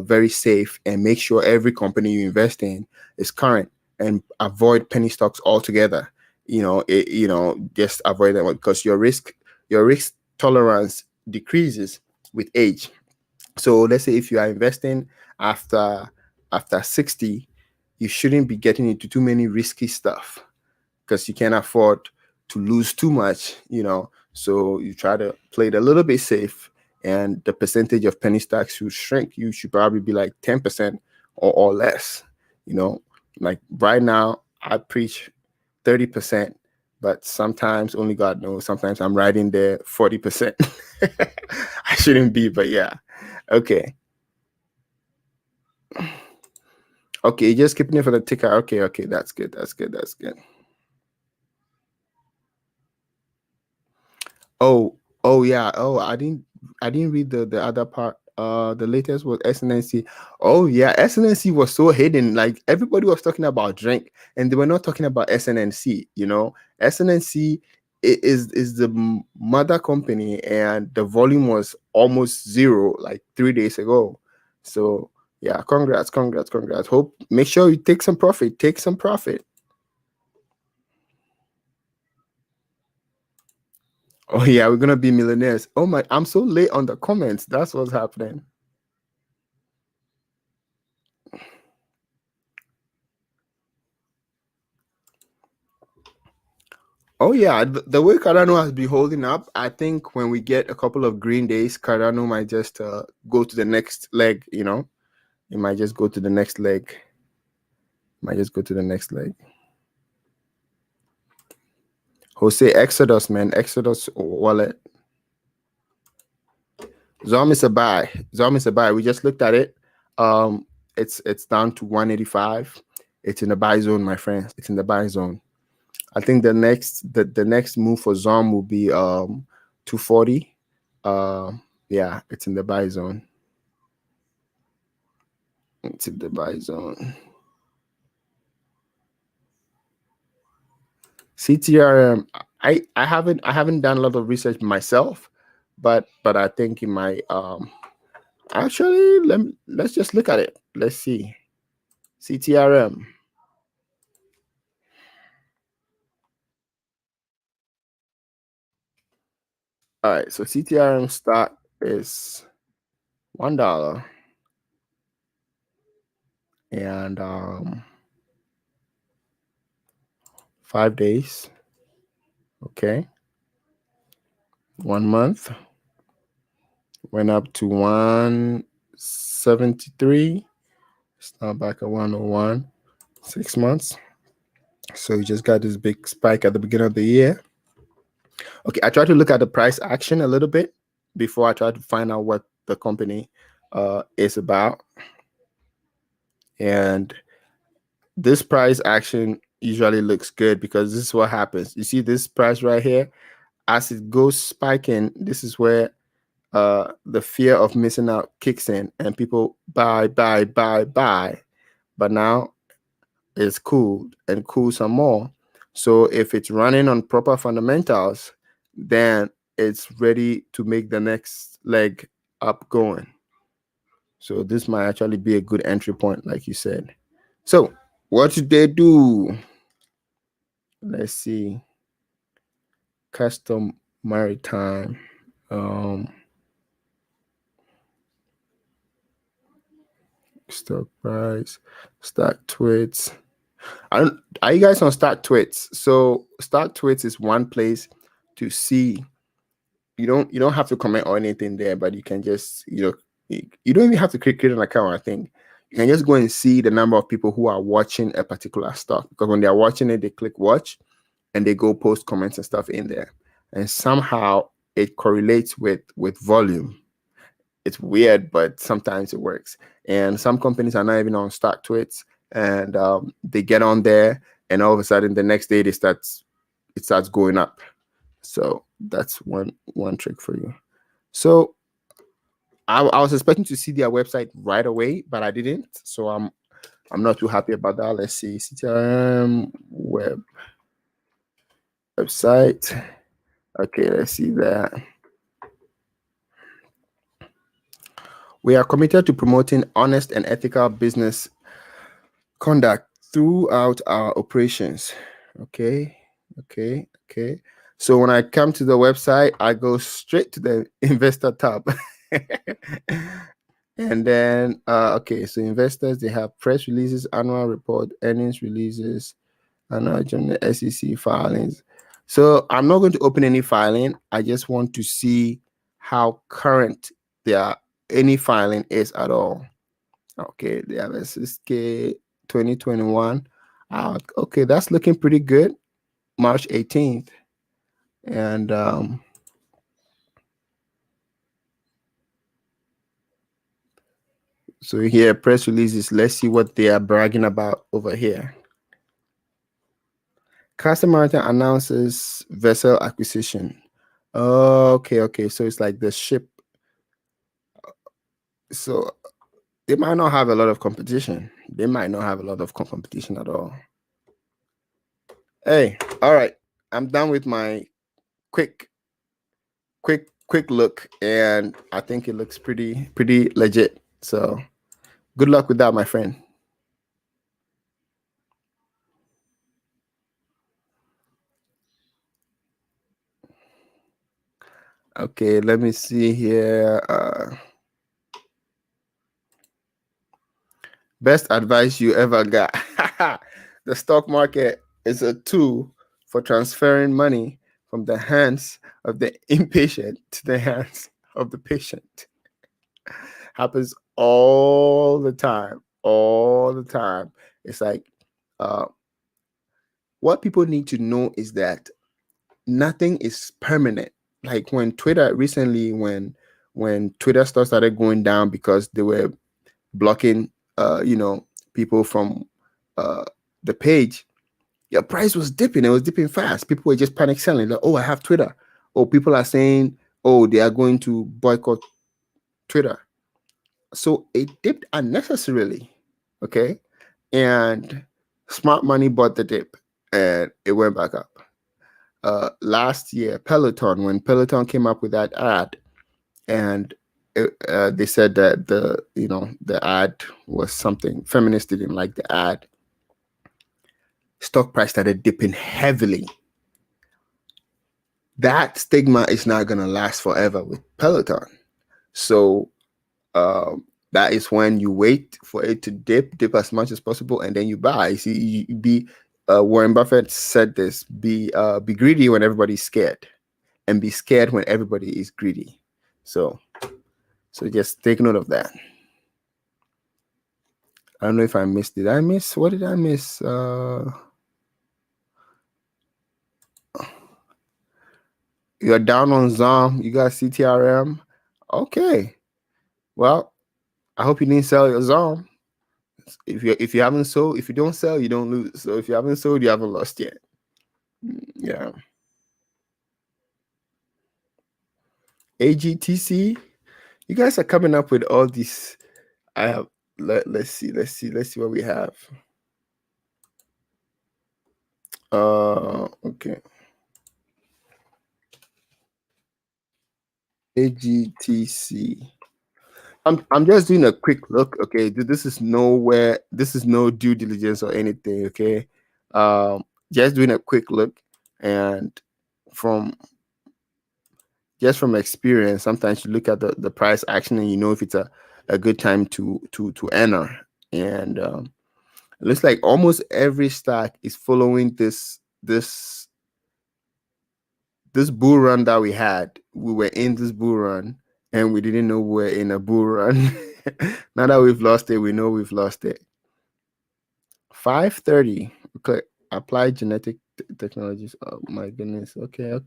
Speaker 1: very safe and make sure every company you invest in is current and avoid penny stocks altogether. Just avoid them because your risk tolerance decreases with age. So let's say if you are investing after 60, you shouldn't be getting into too many risky stuff because you can't afford to lose too much, So you try to play it a little bit safe, and the percentage of penny stocks should shrink. You should probably be like 10% or less, Like right now, I preach 30%, but sometimes only God knows. Sometimes I'm right in there 40%. I shouldn't be, but yeah. Okay. Okay, just keeping it for the ticker. Okay, that's good. Oh yeah. Oh, I didn't read the other part. The latest was SNNC. Oh yeah, SNNC was so hidden. Like everybody was talking about drink, and they were not talking about SNNC. SNNC is the mother company, and the volume was almost zero like 3 days ago. So yeah, congrats. Hope make sure you take some profit. Oh yeah, we're gonna be millionaires. Oh my, I'm so late on the comments. That's what's happening. Oh yeah, the way Cardano has been holding up, I think when we get a couple of green days, Cardano might just go to the next leg. It might just go to the next leg. Jose Exodus, man, Exodus wallet. Zom is a buy. We just looked at it. It's down to 185. It's in the buy zone, my friends. It's in the buy zone. I think the next move for Zom will be 240. Yeah, it's in the buy zone. It's in the buy zone. CTRM. I haven't done a lot of research myself, but I think in my actually let's just look at it. Let's see. CTRM. All right, so CTRM start is $1, and 5 days. Okay, 1 month went up to 173. It's now back at 101. 6 months. So you just got this big spike at the beginning of the year. Okay, I tried to look at the price action a little bit before I tried to find out what the company is about. And this price action usually looks good because this is what happens. You see this price right here, as it goes spiking, this is where the fear of missing out kicks in and people buy. But now it's cooled and cool some more. So if it's running on proper fundamentals, then it's ready to make the next leg up going. So this might actually be a good entry point, like you said. So what did they do? Let's see. Custom maritime. Stock price, stock tweets. Are you guys on stock tweets? So stock tweets is one place to see. You don't have to comment or anything there, but you can just you don't even have to create an account. I think you can just go and see the number of people who are watching a particular stock, because when they are watching it, they click watch and they go post comments and stuff in there, and somehow it correlates with volume. It's weird, but sometimes it works. And some companies are not even on stock tweets, and they get on there, and all of a sudden the next day it starts going up. So that's one trick for you. So I was expecting to see their website right away, but I didn't. So I'm not too happy about that. Let's see. CTRM website. Okay, let's see that. We are committed to promoting honest and ethical business conduct throughout our operations. Okay. So when I come to the website, I go straight to the investor tab. And then, okay, so investors, they have press releases, annual report, earnings releases, annual journal, SEC filings. So I'm not going to open any filing. I just want to see how current any filing is at all. Okay, they have SSK 2021. Okay, that's looking pretty good. March 18th. And so here, press releases. Let's see what they are bragging about over here. Customer announces vessel acquisition. Okay. So it's like the ship. So they might not have a lot of competition. They might not have a lot of competition at all. Hey, all right. I'm done with my quick look, and I think it looks pretty legit. So good luck with that, my friend. Okay, let me see here. Best advice you ever got. The stock market is a tool for transferring money from the hands of the impatient to the hands of the patient. Happens all the time. It's like what people need to know is that nothing is permanent. Like when Twitter recently, when Twitter started going down because they were blocking people from the page, your price was dipping. It was dipping fast. People were just panic selling. Like, oh, I have Twitter. Oh, people are saying, oh, they are going to boycott Twitter. So it dipped unnecessarily. Okay. And smart money bought the dip and it went back up. Last year, Peloton, when Peloton came up with that ad, and they said that the ad was something feminists didn't like the ad, stock price started dipping heavily. That stigma is not going to last forever with Peloton. So that is when you wait for it to dip as much as possible, and then you buy. See, Warren Buffett said this: be greedy when everybody's scared, and be scared when everybody is greedy. So just take note of that. I don't know if I missed. Did I miss? What did I miss? You're down on ZOM. You got CTRM. Okay. Well, I hope you didn't sell your ZOM. If you haven't sold, if you don't sell, you don't lose. So if you haven't sold, you haven't lost yet. Yeah. AGTC. You guys are coming up with all these. I have. Let's see what we have. Okay. AGTC. I'm just doing a quick look. Okay, this is no due diligence or anything. Okay, just doing a quick look, and from experience, sometimes you look at the price action and you know if it's a good time to enter. And it looks like almost every stock is following this bull run that we had. We were in this bull run and we didn't know we were in a bull run. Now that we've lost it, we know we've lost it. 5:30. Okay. Applied genetic technologies. Oh my goodness. Okay.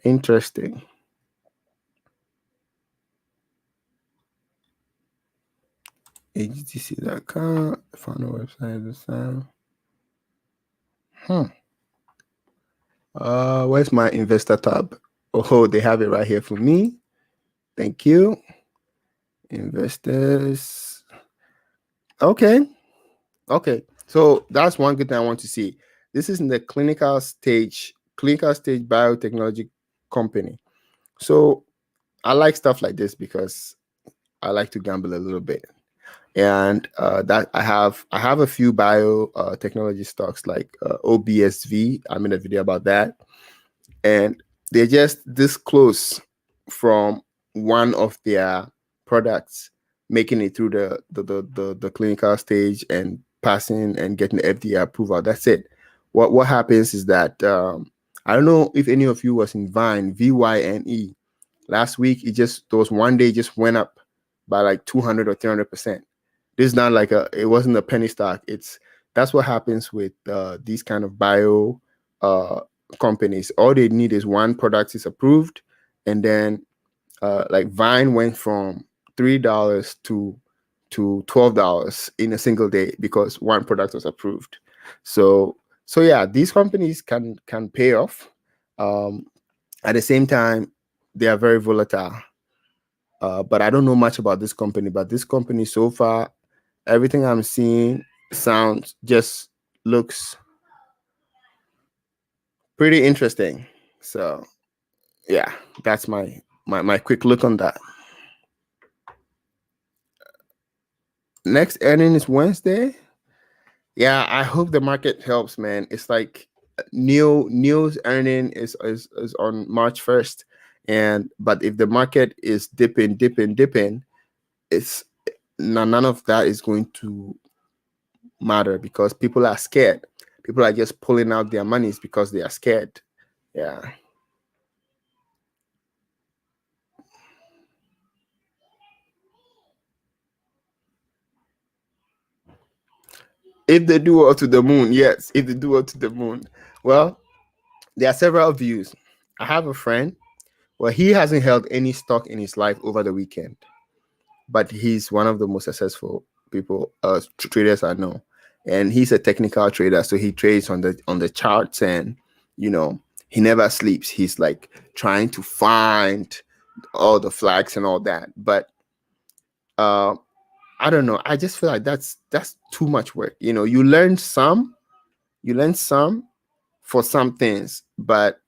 Speaker 1: Interesting. HTC.com. Found a website this time. Where's my investor tab? Oh, they have it right here for me. Thank you. Investors. Okay. So that's one good thing I want to see. This is in the clinical stage biotechnology company. So I like stuff like this because I like to gamble a little bit. And that I have a few biotechnology stocks like OBSV. I made a video about that. And they're just this close from one of their products making it through the clinical stage and passing and getting the FDA approval. That's it. What happens is that I don't know if any of you was in Vine, VYNE. Last week, there was one day it just went up by like 200 or 300%. This is not like it wasn't a penny stock. That's what happens with these kind of bio companies. All they need is one product is approved, and then like Vine went from $3 to $12 in a single day because one product was approved. So yeah, these companies can pay off. At the same time, they are very volatile. But I don't know much about this company. But this company so far, everything I'm seeing just looks pretty interesting. So yeah, that's my quick look on that. Next earning is Wednesday. Yeah, I hope the market helps, man. It's like Neil's earning is on March 1st. But if the market is dipping, it's none of that is going to matter because people are scared. People are just pulling out their monies because they are scared. Yeah. If they do well to the moon, yes. If they do well to the moon. Well, there are several views. I have a friend Well, he hasn't held any stock in his life over the weekend, but he's one of the most successful people, traders I know, and he's a technical trader. So he trades on the charts, and he never sleeps. He's like trying to find all the flags and all that. But I don't know. I just feel like that's too much work. You learn some for some things, but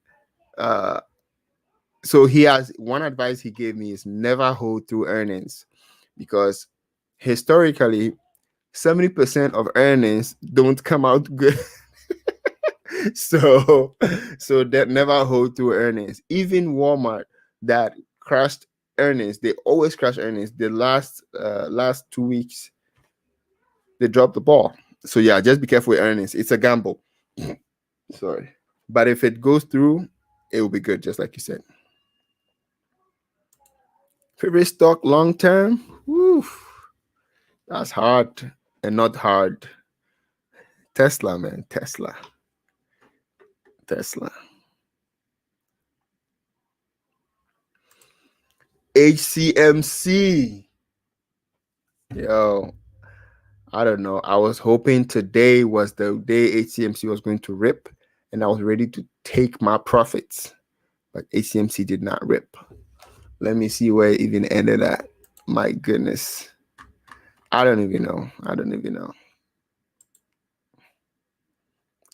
Speaker 1: so he has one advice he gave me is never hold through earnings, because historically 70% of earnings don't come out good. so that never hold through earnings. Even Walmart that crashed earnings, they always crash earnings. The last 2 weeks they dropped the ball. So yeah, just be careful with earnings. It's a gamble. Sorry. But if it goes through, it will be good, just like you said. Favorite stock long term? Woo, that's hard and not hard. Tesla, man. Tesla. HCMC. Yo, I don't know. I was hoping today was the day HCMC was going to rip, and I was ready to take my profits. But HCMC did not rip. Let me see where it even ended at. My goodness. I don't even know.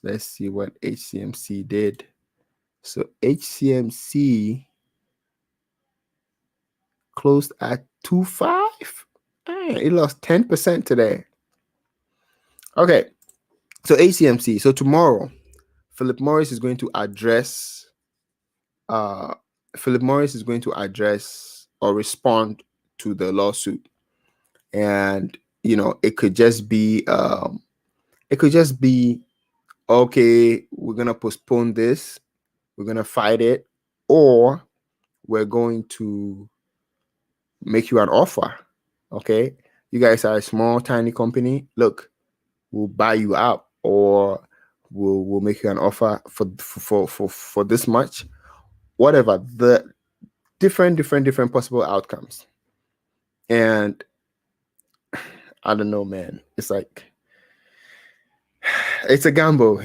Speaker 1: Let's see what HCMC did. So HCMC closed at 2.5. It lost 10% today. Okay. So HCMC. So tomorrow, Philip Morris is going to address or respond to the lawsuit. And it could just be okay, we're gonna postpone this, we're gonna fight it, or we're going to make you an offer. Okay, you guys are a small tiny company, look, we'll buy you out, or we'll make you an offer for this much, whatever, the different possible outcomes. And I don't know, man, it's like it's a gamble,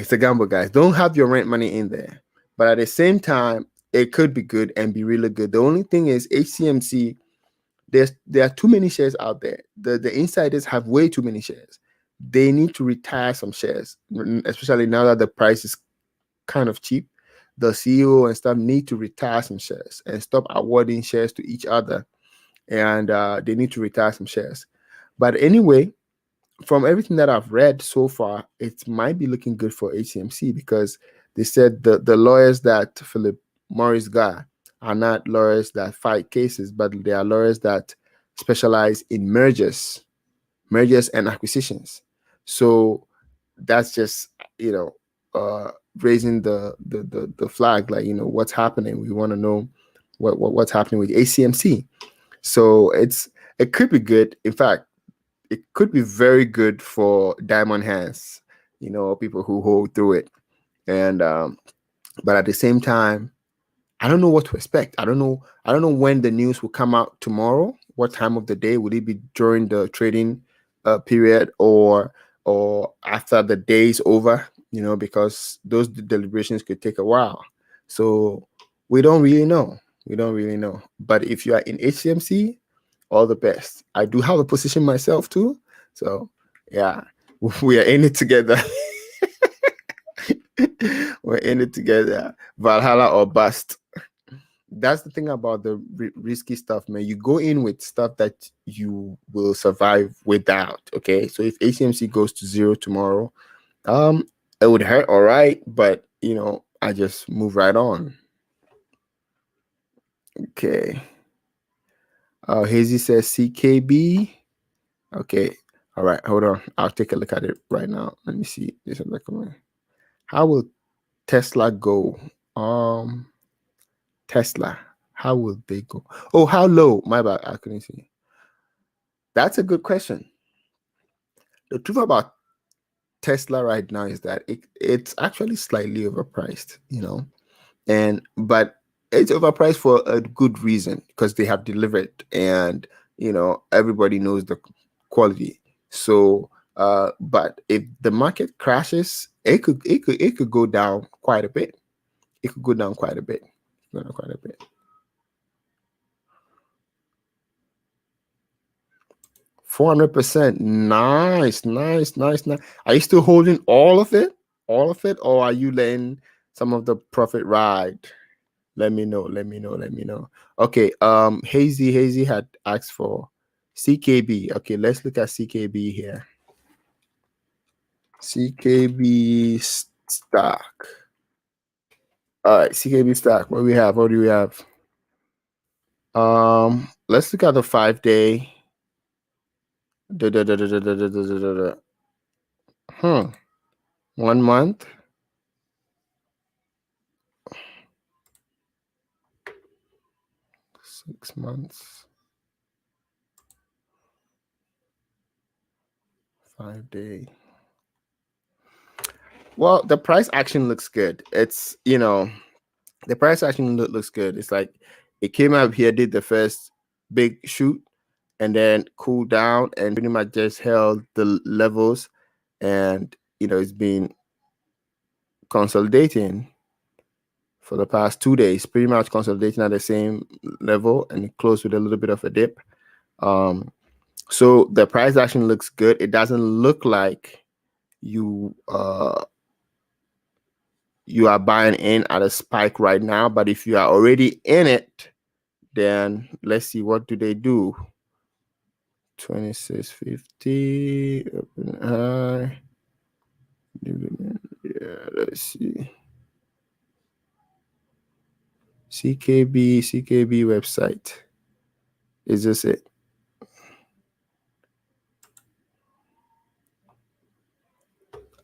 Speaker 1: guys. Don't have your rent money in there, but at the same time it could be good and be really good. The only thing is HCMC, there are too many shares out there. The insiders have way too many shares. They need to retire some shares, especially now that the price is kind of cheap. The CEO and stuff need to retire some shares and stop awarding shares to each other, and they need to retire some shares. But anyway, from everything that I've read so far, it might be looking good for HCMC, because they said the lawyers that Philip Morris got are not lawyers that fight cases, but they are lawyers that specialize in mergers and acquisitions. So that's just raising the flag, like what's happening. We want to know what's happening with HCMC. So it could be good. In fact, it could be very good for diamond hands, people who hold through it. And but at the same time, I don't know what to expect. I don't know when the news will come out tomorrow. What time of the day? Would it be during the trading period, or after the day's over? Because those deliberations could take a while. So we don't really know. But if you are in HCMC, all the best. I do have a position myself too. So yeah, we are in it together. We're in it together. Valhalla or bust. That's the thing about the risky stuff, man. You go in with stuff that you will survive without. Okay, so if HCMC goes to zero tomorrow, it would hurt, all right, but I just move right on. Okay. Hazy says CKB. Okay. All right. Hold on. I'll take a look at it right now. Let me see. This is like, how will Tesla go? Tesla. How will they go? Oh, how low? My bad. I couldn't see. That's a good question. The truth about Tesla right now is that it's actually slightly overpriced, but it's overpriced for a good reason because they have delivered, and everybody knows the quality. So, but if the market crashes, it could go down quite a bit. It could go down quite a bit. Go down quite a bit. 400%. Nice, nice, nice, nice. Are you still holding all of it? All of it, or are you letting some of the profit ride? Let me know. Let me know. Let me know. Okay. Hazy had asked for CKB. Okay, let's look at CKB here. CKB stock. All right, CKB stock. What do we have? What do we have? Let's look at the 5-day. 1 month. 6 months. 5-day. Well, the price action looks good. It's the price action looks good. It's like it came up here, did the first big shoot, and then cooled down and pretty much just held the levels, and it's been consolidating for the past 2 days, pretty much consolidating at the same level, and it closed with a little bit of a dip. So the price action looks good. It doesn't look like you are buying in at a spike right now, but if you are already in it, then let's see, what do they do? 26.50 open high. Yeah, let's see. CKB website. Is this it?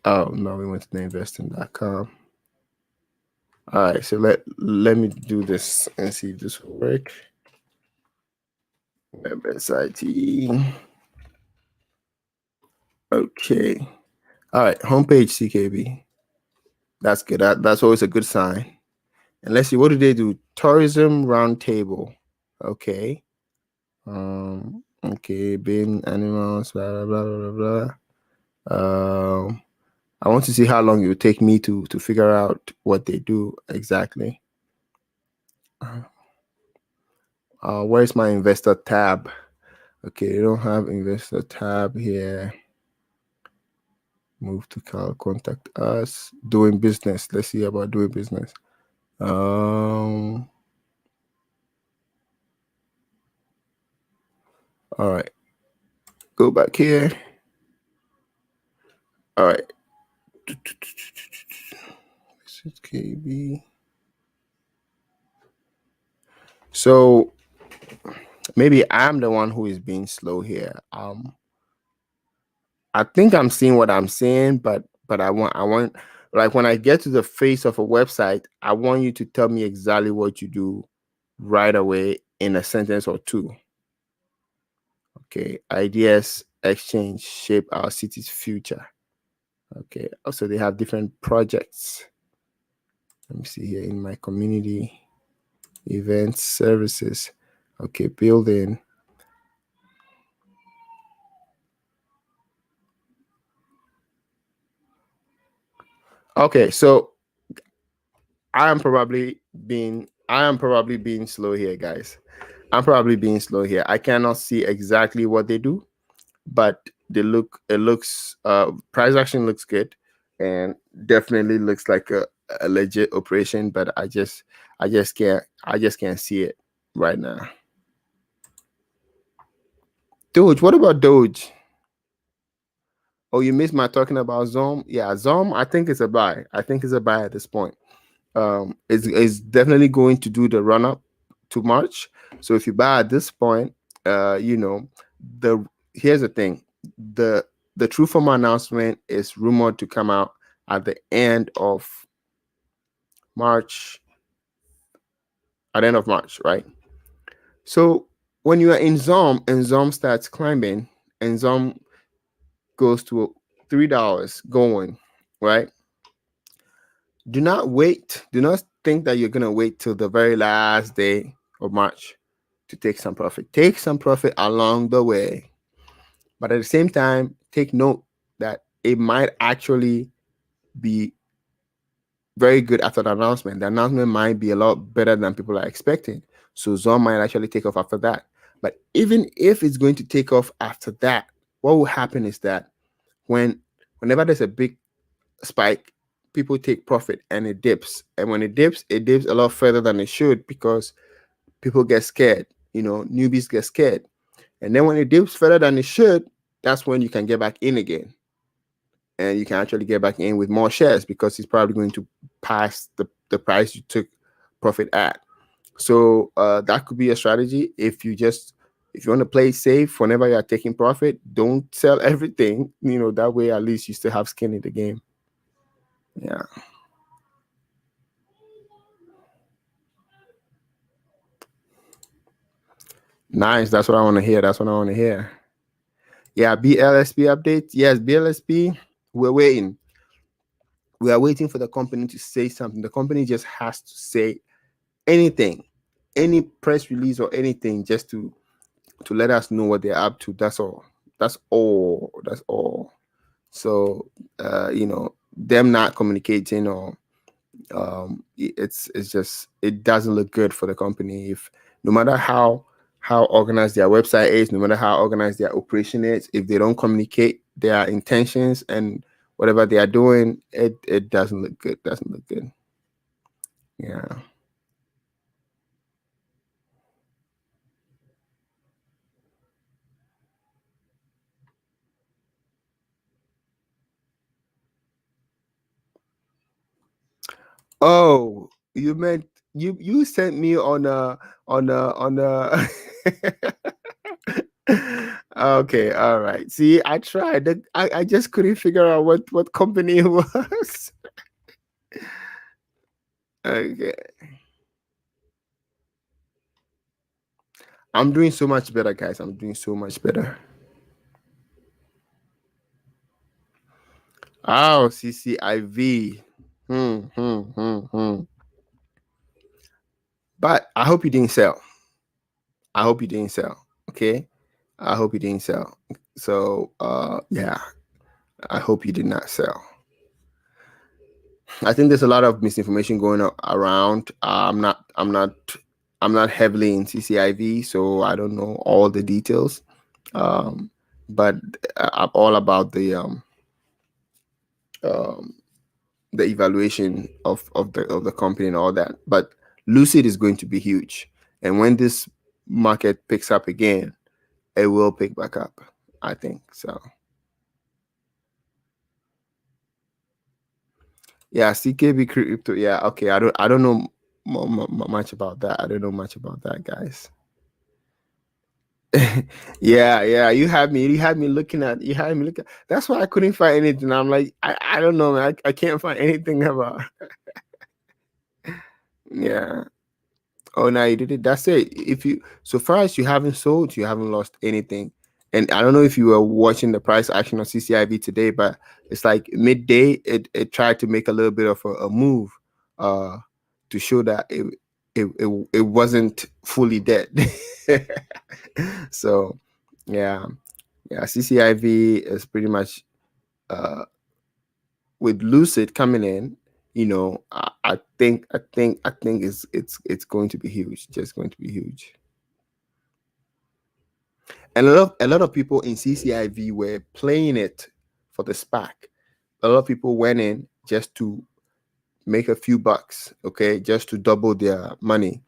Speaker 1: Oh no, we went to theinvesting.com. All right, so let me do this and see if this will work. WebSite. Okay. All right, homepage CKB. That's good. That's always a good sign. And let's see, what do they do? Tourism roundtable. Okay. Okay, bin animals, blah blah blah blah blah. I want to see how long it would take me to figure out what they do exactly. Where's my investor tab? Okay, they don't have investor tab here. Move to contact us. Doing business. Let's see about doing business. All right. Go back here. All right. This is KB. So maybe I'm the one who is being slow here. I think I'm seeing what I'm seeing, but I want like when I get to the face of a website, I want you to tell me exactly what you do right away in a sentence or two. Okay, ideas exchange shape our city's future. Okay, also they have different projects. Let me see here in my community, events, services. Okay, building. Okay, so I am probably being slow here, guys. I'm probably being slow here. I cannot see exactly what they do, but it looks price action looks good, and definitely looks like a legit operation, but I just can't see it right now. Doge, what about Doge? Oh, you missed my talking about Zom. Yeah, Zom, I think it's a buy. I think it's a buy at this point. It's definitely going to do the run up to March. So if you buy at this point, here's the thing: the True Former announcement is rumored to come out at the end of March. At the end of March, right? So when you are in Zom and Zom starts climbing and Zom goes to $3 going, right? Do not wait. Do not think that you're gonna wait till the very last day of March to take some profit. Take some profit along the way, but at the same time, take note that it might actually be very good after the announcement. The announcement might be a lot better than people are expecting. So some might actually take off after that. But even if it's going to take off after that, what will happen is that whenever there's a big spike, people take profit and it dips. And when it dips a lot further than it should because people get scared. Newbies get scared. And then when it dips further than it should, that's when you can get back in again. And you can actually get back in with more shares because it's probably going to pass the price you took profit at. So that could be a strategy. If you want to play safe whenever you're taking profit, don't sell everything. That way at least you still have skin in the game. Yeah. Nice. That's what I want to hear. Yeah, BLSP update. Yes, BLSP. We're waiting. We are waiting for the company to say something. The company just has to say anything, any press release or anything, just to let us know what they're up to. That's all. So them not communicating or it's just, it doesn't look good for the company. If no matter how organized their website is, no matter how organized their operation is, if they don't communicate their intentions and whatever they are doing, it doesn't look good. Yeah. Oh, you meant you sent me on a Okay, all right. See, I tried. I just couldn't figure out what company it was. Okay. I'm doing so much better, guys. I'm doing so much better. Oh, CCIV. But I hope you didn't sell. Okay. I hope you didn't sell. So yeah. I hope you did not sell. I think there's a lot of misinformation going around. I'm not heavily in CCIV, so I don't know all the details. But I'm all about the evaluation of the company and all that. But Lucid is going to be huge, and when this market picks up again, it will pick back up. I think so. Yeah, CKB crypto. Yeah, okay. I don't know much about that. I don't know much about that, guys. Yeah. You had me looking at. That's why I couldn't find anything. I'm like, I don't know, man. I can't find anything about. Yeah. Oh, now you did it. That's it. If you, so far as you haven't sold, you haven't lost anything. And I don't know if you were watching the price action on CCIV today, but it's like midday. It tried to make a little bit of a move, to show that it wasn't fully dead. So, yeah, CCIV is pretty much with Lucid coming in. I think it's going to be huge. Just going to be huge. And a lot of people in CCIV were playing it for the SPAC. A lot of people went in just to make a few bucks, okay, just to double their money.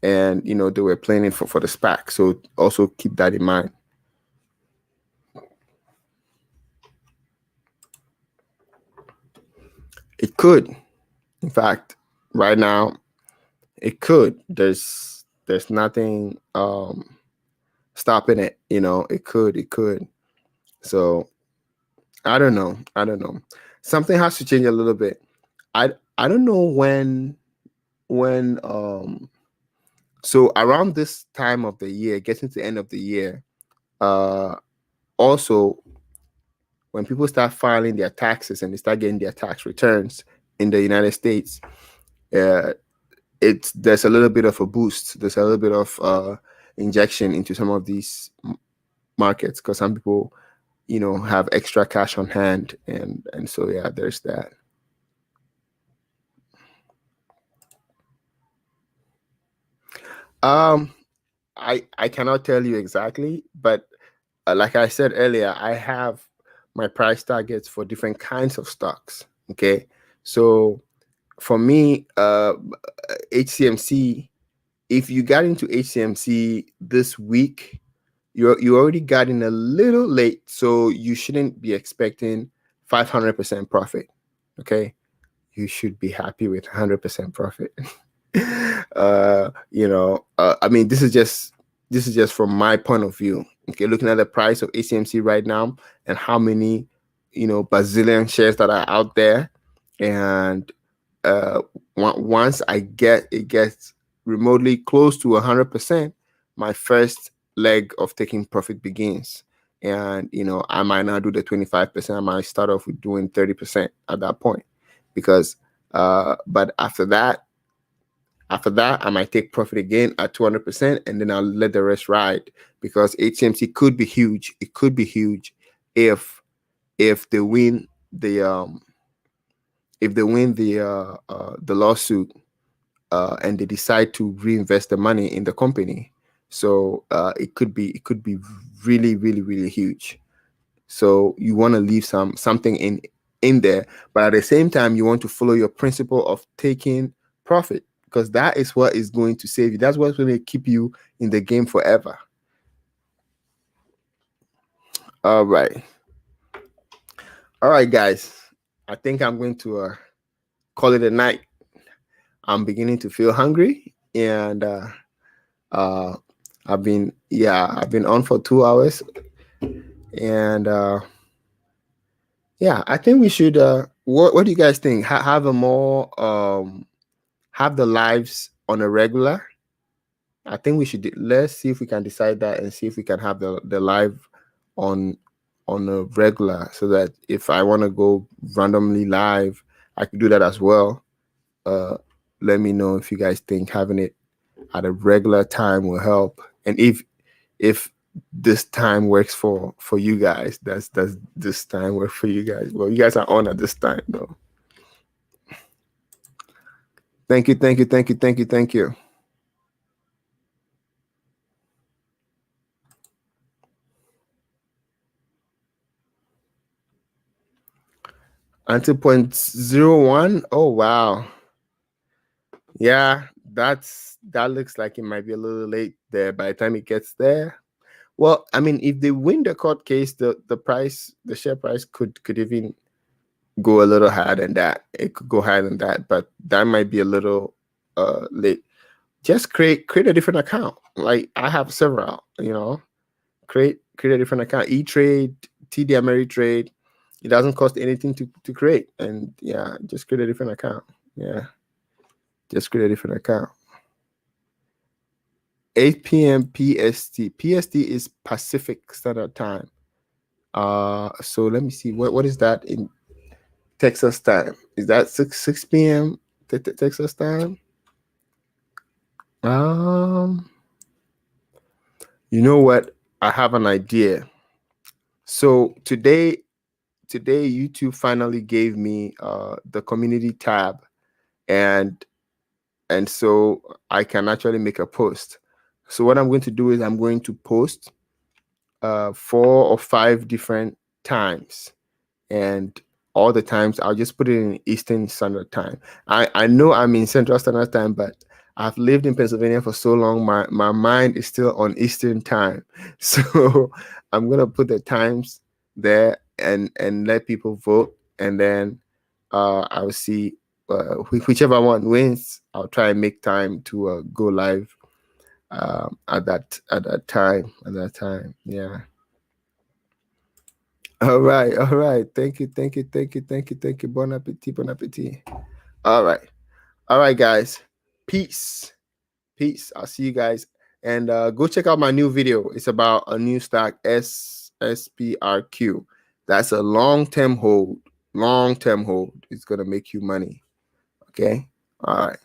Speaker 1: And they were playing it for the SPAC. So also keep that in mind. It could, in fact, right now, it could. There's nothing stopping it. It could. So I don't know. Something has to change a little bit. I don't know when so around this time of the year, getting to the end of the year, also when people start filing their taxes and they start getting their tax returns in the United States, there's a little bit of a boost. There's a little bit of injection into some of these markets because some people, have extra cash on hand, and so yeah, there's that. I cannot tell you exactly, but like I said earlier, I have my price targets for different kinds of stocks. Okay, so for me, HCMC. If you got into HCMC this week, you already got in a little late, so you shouldn't be expecting 500% profit. Okay, you should be happy with 100% profit. I mean, this is just from my point of view. Okay, looking at the price of HCMC right now and how many, bazillion shares that are out there, and once it gets remotely close to 100%, my first leg of taking profit begins. And I might not do the 25%. I might start off with doing 30% at that point, because but after that, I might take profit again at 200%, and then I'll let the rest ride, because HCMC could be huge. It could be huge if they win the lawsuit, and they decide to reinvest the money in the company. So it could be really, really, really huge. So you want to leave something in there, but at the same time, you want to follow your principle of taking profit, because that is what is going to save you. That's what's going to keep you in the game forever. All right, guys. I think I'm going to call it a night. I'm beginning to feel hungry, and I've been on for 2 hours, and I think we should. What do you guys think? Have a more have the lives on a regular. I think we should. Let's see if we can decide that, and see if we can have the live on a regular, so that if I want to go randomly live, I could do that as well. Let me know if you guys think having it at a regular time will help, and if this time works for you guys. Does this time work for you guys? Well, you guys are on at this time, though. Thank you. Until 0.01. Oh wow. Yeah, that looks like it might be a little late there by the time it gets there. Well, I mean, if they win the court case, the share price could even go a little higher than that. It could go higher than that, but that might be a little late. Just create a different account. Like I have several, create a different account. E-Trade, TD Ameritrade. It doesn't cost anything to create, and just create a different account. Just create a different account. 8 p.m. PST. PST is Pacific Standard Time. So let me see. What is that in Texas time? Is that 6 p.m. Texas time? You know what? I have an idea. So today YouTube finally gave me the community tab, and so I can actually make a post. So what I'm going to do is I'm going to post 4 or 5 different times, and all the times I'll just put it in Eastern Standard Time. I know I'm in Central Standard Time, but I've lived in Pennsylvania for so long, my mind is still on Eastern Time. So I'm gonna put the times there and let people vote, and then I'll see whichever one wins. I'll try and make time to go live at that time. Yeah. All right. Thank you. Bon appetit. All right, guys. Peace. I'll see you guys, and go check out my new video. It's about a new stock, SPRQ. That's a long-term hold. It's gonna make you money. Okay. All right.